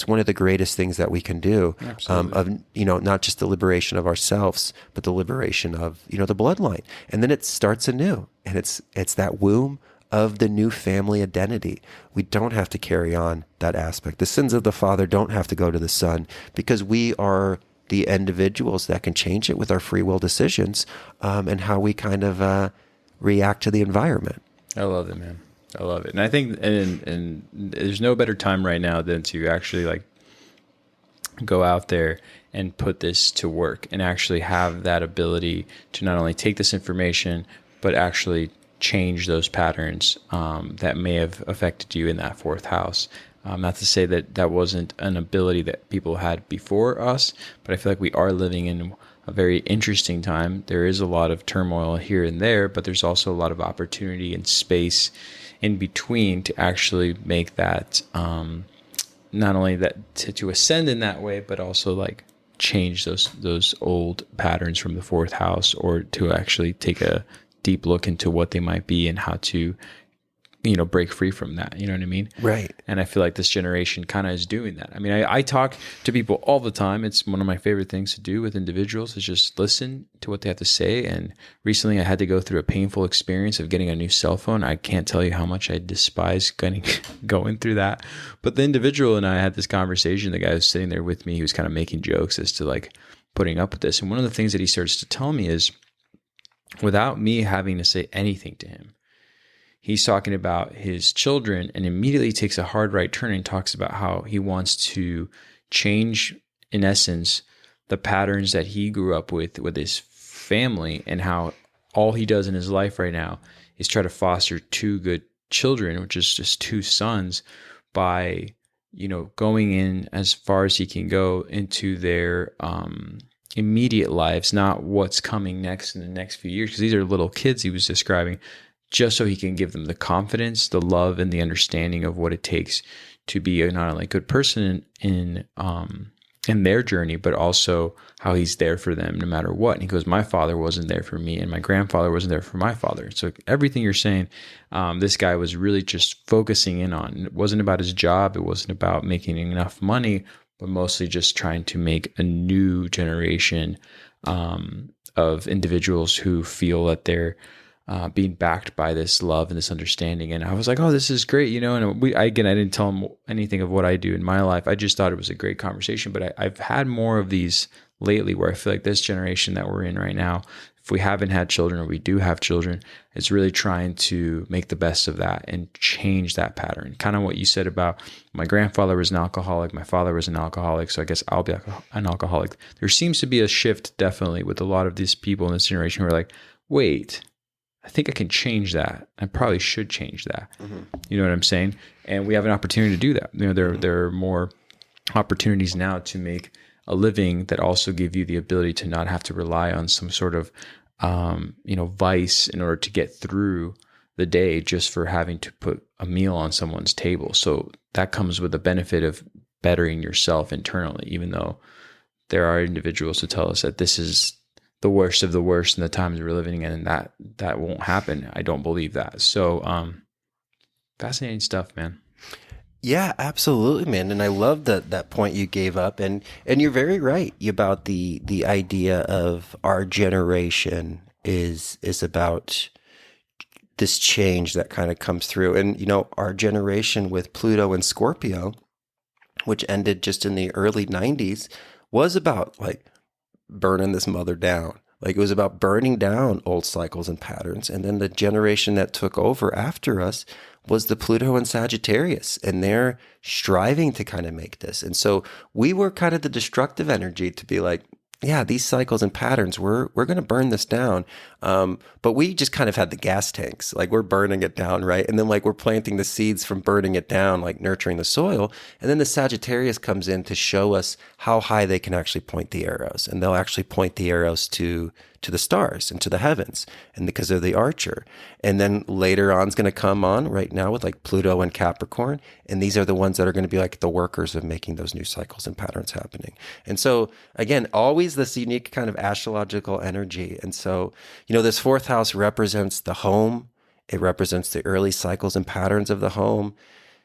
one of the greatest things that we can do, of, not just the liberation of ourselves, but the liberation of, the bloodline. And then it starts anew, and it's that womb of the new family identity. We don't have to carry on that aspect. The sins of the father don't have to go to the son, because we are the individuals that can change it with our free will decisions, and how we kind of react to the environment. I love it, man. I love it. And I think, and there's no better time right now than to actually like go out there and put this to work and actually have that ability to not only take this information, but actually change those patterns that may have affected you in that fourth house. Not to say that that wasn't an ability that people had before us, but I feel like we are living in a very interesting time. There is a lot of turmoil here and there, but there's also a lot of opportunity and space in between to actually make that, not only that to ascend in that way, but also like change those old patterns from the fourth house, or to actually take a deep look into what they might be and how to, break free from that. You know what I mean? Right. And I feel like this generation kind of is doing that. I mean, I talk to people all the time. It's one of my favorite things to do with individuals, is just listen to what they have to say. And recently I had to go through a painful experience of getting a new cell phone. I can't tell you how much I despise going through that. But the individual and I had this conversation. The guy who was sitting there with me, he was kind of making jokes as to like putting up with this. And one of the things that he starts to tell me is, without me having to say anything to him, he's talking about his children, and immediately takes a hard right turn and talks about how he wants to change, in essence, the patterns that he grew up with his family, and how all he does in his life right now is try to foster two good children, which is just two sons, by, going in as far as he can go into their immediate lives, not what's coming next in the next few years, because these are little kids he was describing, just so he can give them the confidence, the love, and the understanding of what it takes to be not only a good person in their journey, but also how he's there for them no matter what. And he goes, my father wasn't there for me, and my grandfather wasn't there for my father. So everything you're saying, this guy was really just focusing in on. It wasn't about his job. It wasn't about making enough money, but mostly just trying to make a new generation of individuals who feel that they're being backed by this love and this understanding. And I was like, oh, this is great, and I didn't tell him anything of what I do in my life. I just thought it was a great conversation. But I've had more of these lately where I feel like this generation that we're in right now, if we haven't had children or we do have children, is really trying to make the best of that and change that pattern. Kind of what you said about my grandfather was an alcoholic, my father was an alcoholic, so I guess I'll be an alcoholic. There seems to be a shift definitely with a lot of these people in this generation who are like, wait, I think I can change that. I probably should change that. Mm-hmm. You know what I'm saying? And we have an opportunity to do that. There are more opportunities now to make a living that also give you the ability to not have to rely on some sort of, vice in order to get through the day just for having to put a meal on someone's table. So that comes with the benefit of bettering yourself internally, even though there are individuals who tell us that this is the worst of the worst in the times we're living in, and that won't happen. I don't believe that. So, fascinating stuff, man. Yeah, absolutely, man. And I love that point you gave up, and you're very right about the idea of our generation is about this change that kind of comes through. And our generation with Pluto and Scorpio, which ended just in the early 90s, was about like burning this mother down. Like it was about burning down old cycles and patterns. And then the generation that took over after us was the Pluto and Sagittarius, and they're striving to kind of make this. And so we were kind of the destructive energy to be like, yeah, these cycles and patterns, we're going to burn this down. But we just kind of had the gas tanks, like we're burning it down, right? And then like we're planting the seeds from burning it down, like nurturing the soil. And then the Sagittarius comes in to show us how high they can actually point the arrows. And they'll actually point the arrows to the stars and to the heavens, and because of the archer. And then later on is going to come on right now with like Pluto and Capricorn. And these are the ones that are going to be like the workers of making those new cycles and patterns happening. And so again, always this unique kind of astrological energy. And so, this fourth house represents the home. It represents the early cycles and patterns of the home.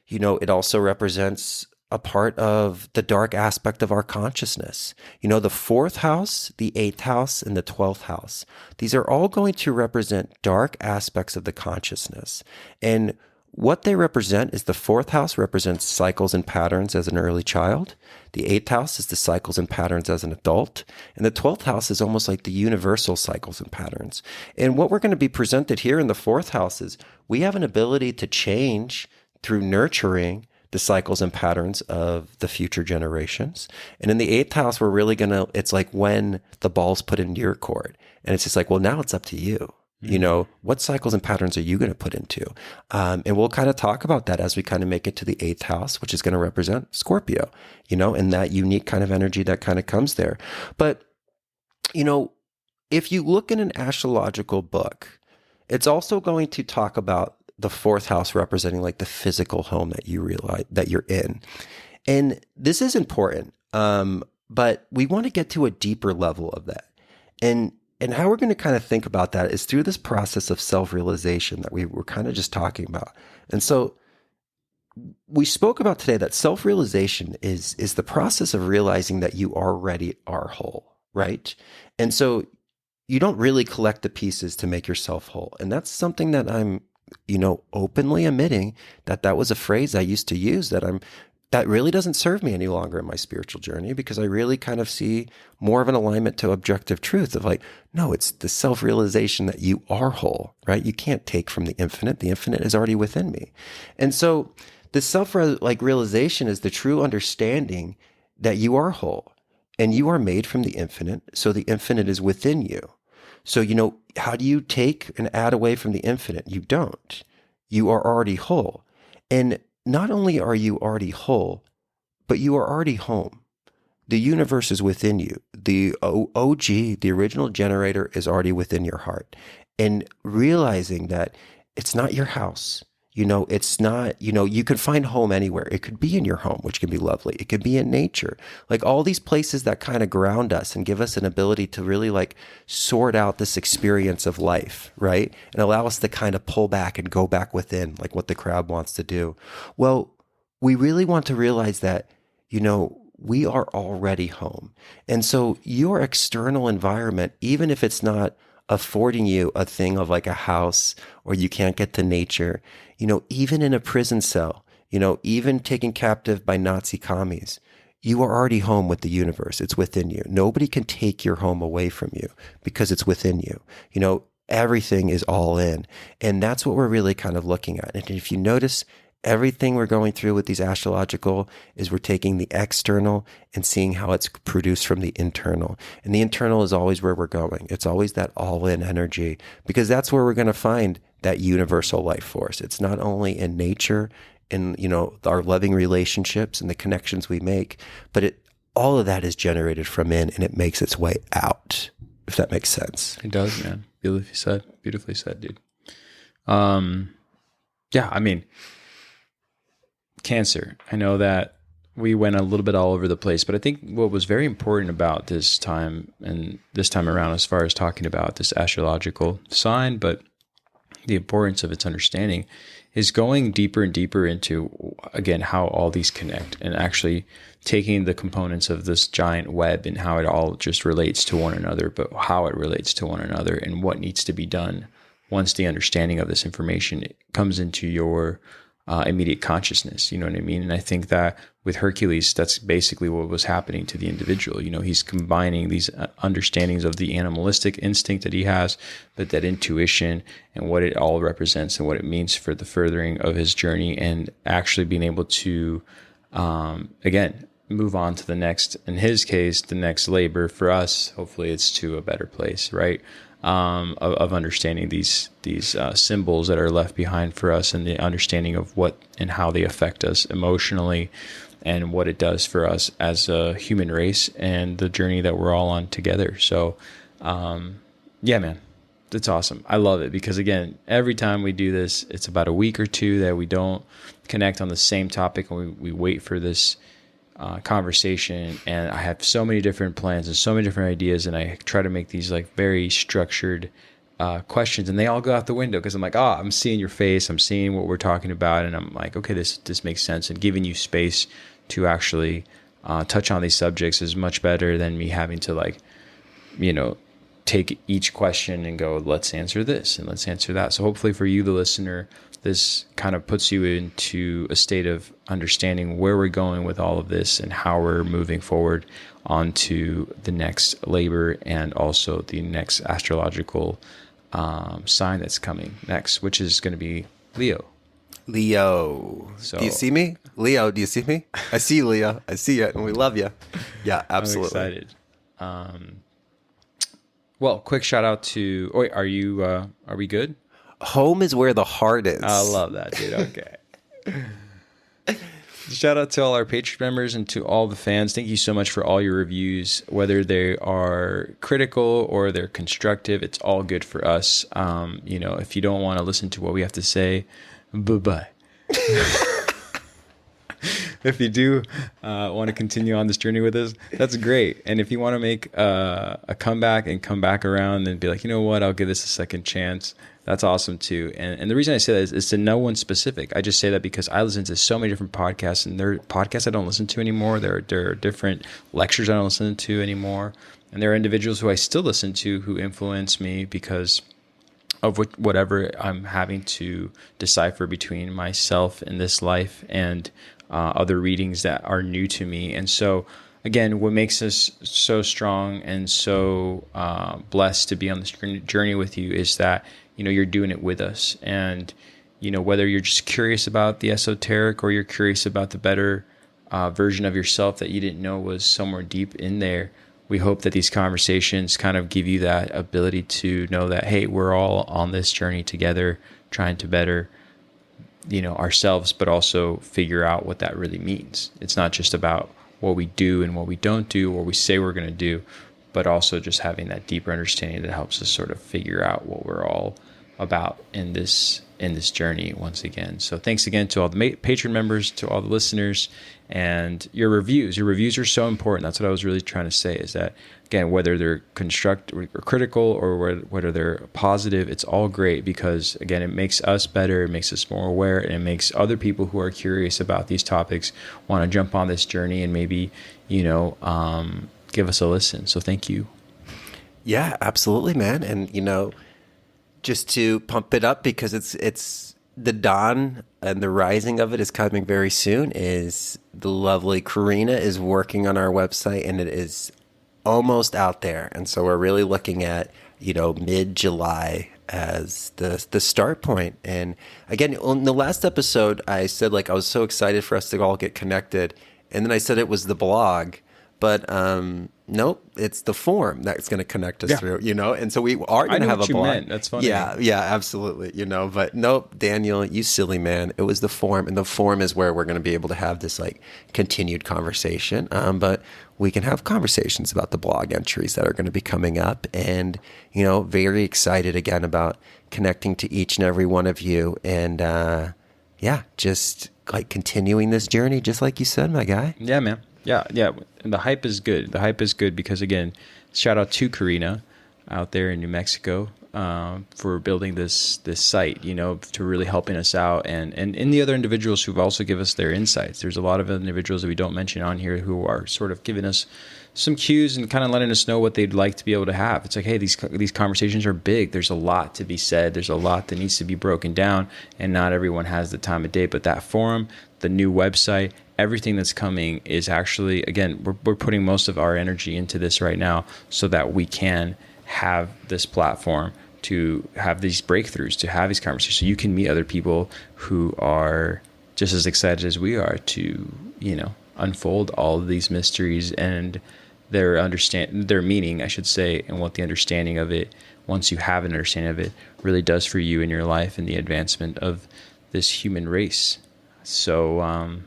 It also represents a part of the dark aspect of our consciousness. The fourth house, the eighth house, and the 12th house. These are all going to represent dark aspects of the consciousness. And what they represent is the fourth house represents cycles and patterns as an early child. The eighth house is the cycles and patterns as an adult. And the 12th house is almost like the universal cycles and patterns. And what we're going to be presented here in the fourth house is we have an ability to change through nurturing the cycles and patterns of the future generations. And in the eighth house, we're really it's like when the ball's put into your court. And it's just like, well, now it's up to you. What cycles and patterns are you going to put into? And we'll kind of talk about that as we kind of make it to the eighth house, which is going to represent Scorpio, and that unique kind of energy that kind of comes there. But, if you look in an astrological book, it's also going to talk about the fourth house representing like the physical home that you realize that you're in. And this is important. But we want to get to a deeper level of that. And how we're going to kind of think about that is through this process of self-realization that we were kind of just talking about. And so we spoke about today that self-realization is the process of realizing that you already are whole, right? And so you don't really collect the pieces to make yourself whole. And that's something that I'm openly admitting that was a phrase I used to use that really doesn't serve me any longer in my spiritual journey, because I really kind of see more of an alignment to objective truth of like, no, it's the self-realization that you are whole, right? You can't take from the infinite. The infinite is already within me. And so the self-realization is the true understanding that you are whole and you are made from the infinite. So the infinite is within you. So, how do you take and add away from the infinite? You don't. You are already whole. And not only are you already whole, but you are already home. The universe is within you. The OG, the original generator, is already within your heart. And realizing that it's not your house. It's not, you can find home anywhere. It could be in your home, which can be lovely. It could be in nature. Like all these places that kind of ground us and give us an ability to really like sort out this experience of life, right? And allow us to kind of pull back and go back within, like what the crowd wants to do. Well, we really want to realize that, we are already home. And so your external environment, even if it's not affording you a thing of like a house, or you can't get to nature, even in a prison cell, even taken captive by Nazi commies, you are already home with the universe. It's within you. Nobody can take your home away from you because it's within you. Everything is all in. And that's what we're really kind of looking at. And if you notice, everything we're going through with these astrological is we're taking the external and seeing how it's produced from the internal. And the internal is always where we're going. It's always that all-in energy, because that's where we're going to find that universal life force. It's not only in nature, in our loving relationships and the connections we make, but all of that is generated from in, and it makes its way out, if that makes sense. It does, man. Beautifully said, dude. Yeah, I mean, Cancer. I know that we went a little bit all over the place, but I think what was very important about this time around, as far as talking about this astrological sign, but the importance of its understanding, is going deeper and deeper into, again, how all these connect, and actually taking the components of this giant web and how it all just relates to one another, but how it relates to one another and what needs to be done once the understanding of this information comes into your immediate consciousness. You know what I mean? And I think that with Hercules, that's basically what was happening to the individual. He's combining these understandings of the animalistic instinct that he has, but that intuition and what it all represents and what it means for the furthering of his journey, and actually being able to, again, move on to the next, in his case, the next labor. For us, hopefully it's to a better place, right? Of understanding these symbols that are left behind for us, and the understanding of what and how they affect us emotionally, and what it does for us as a human race, and the journey that we're all on together. So, yeah, man, it's awesome. I love it, because again, every time we do this, it's about a week or two that we don't connect on the same topic, and we wait for this conversation, and I have so many different plans and so many different ideas, and I try to make these like very structured questions, and they all go out the window, because I'm like, I'm seeing your face, I'm seeing what we're talking about, and I'm like, okay, this makes sense. And giving you space to actually touch on these subjects is much better than me having to take each question and go, let's answer this and let's answer that. So hopefully for you, the listener, this kind of puts you into a state of understanding where we're going with all of this, and how we're moving forward onto the next labor, and also the next astrological sign that's coming next, which is going to be Leo. So, do you see me? Leo, do you see me? I see you, Leo. I see you, and we love you. Yeah, absolutely. I'm excited. Well, quick shout out to, wait, are we good? Home is where the heart is. I love that, dude. Okay. Shout out to all our Patreon members and to all the fans. Thank you so much for all your reviews, whether they are critical or they're constructive. It's all good for us. If you don't want to listen to what we have to say, bye-bye. If you do want to continue on this journey with us, that's great. And if you want to make a comeback and come back around and be like, you know what, I'll give this a second chance, that's awesome too. And the reason I say that is to no one specific. I just say that because I listen to so many different podcasts, and there are podcasts I don't listen to anymore. There are different lectures I don't listen to anymore. And there are individuals who I still listen to who influence me because of whatever I'm having to decipher between myself in this life and other readings that are new to me. And so, again, what makes us so strong and so blessed to be on this journey with you is that, you're doing it with us. And, whether you're just curious about the esoteric or you're curious about the better version of yourself that you didn't know was somewhere deep in there, we hope that these conversations kind of give you that ability to know that, hey, we're all on this journey together, trying to better ourselves, but also figure out what that really means. It's not just about what we do and what we don't do, or we say we're going to do, but also just having that deeper understanding that helps us sort of figure out what we're all about in this journey once again. So thanks again to all the Patreon members, to all the listeners, and your reviews. Your reviews are so important. That's what I was really trying to say, is that, again, whether they're constructive or critical, or whether they're positive, it's all great, because, again, it makes us better, it makes us more aware, and it makes other people who are curious about these topics want to jump on this journey and maybe, give us a listen. So thank you. Yeah, absolutely, man. And just to pump it up because it's the dawn and the rising of it is coming very soon. Is the lovely Karina is working on our website and it is almost out there, and so we're really looking at mid-July as the start point. And again, on the last episode, I said like I was so excited for us to all get connected, and then I said it was the blog, but nope, it's the forum that's going to connect us through, and so we are going to have a blog. Meant. That's funny. Yeah, absolutely, but nope, Daniel, you silly man, it was the forum, and the forum is where we're going to be able to have this like continued conversation, but we can have conversations about the blog entries that are going to be coming up, and very excited again about connecting to each and every one of you, and just like continuing this journey, just like you said, my guy. Yeah, man. Yeah. And the hype is good. The hype is good because, again, shout out to Karina out there in New Mexico for building this site, to really helping us out. And the other individuals who've also given us their insights. There's a lot of individuals that we don't mention on here who are sort of giving us some cues and kind of letting us know what they'd like to be able to have. It's like, hey, these conversations are big. There's a lot to be said. There's a lot that needs to be broken down, and not everyone has the time of day. But that forum, the new website, everything that's coming is actually, again, we're putting most of our energy into this right now so that we can have this platform to have these breakthroughs, to have these conversations. So you can meet other people who are just as excited as we are to, unfold all of these mysteries and their meaning, I should say, and what the understanding of it, once you have an understanding of it, really does for you in your life and the advancement of this human race. So,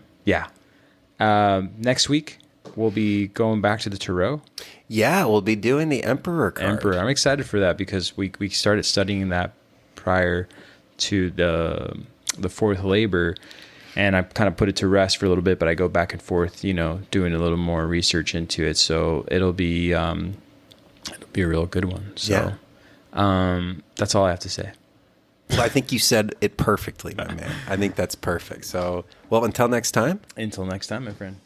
next week we'll be going back to the Tarot. Yeah, we'll be doing the Emperor card. I'm excited for that because we started studying that prior to the fourth labor, and I kind of put it to rest for a little bit, but I go back and forth, doing a little more research into it. So it'll be a real good one. So that's all I have to say. Well, I think you said it perfectly, my man. I think that's perfect. So, well, until next time. Until next time, my friend.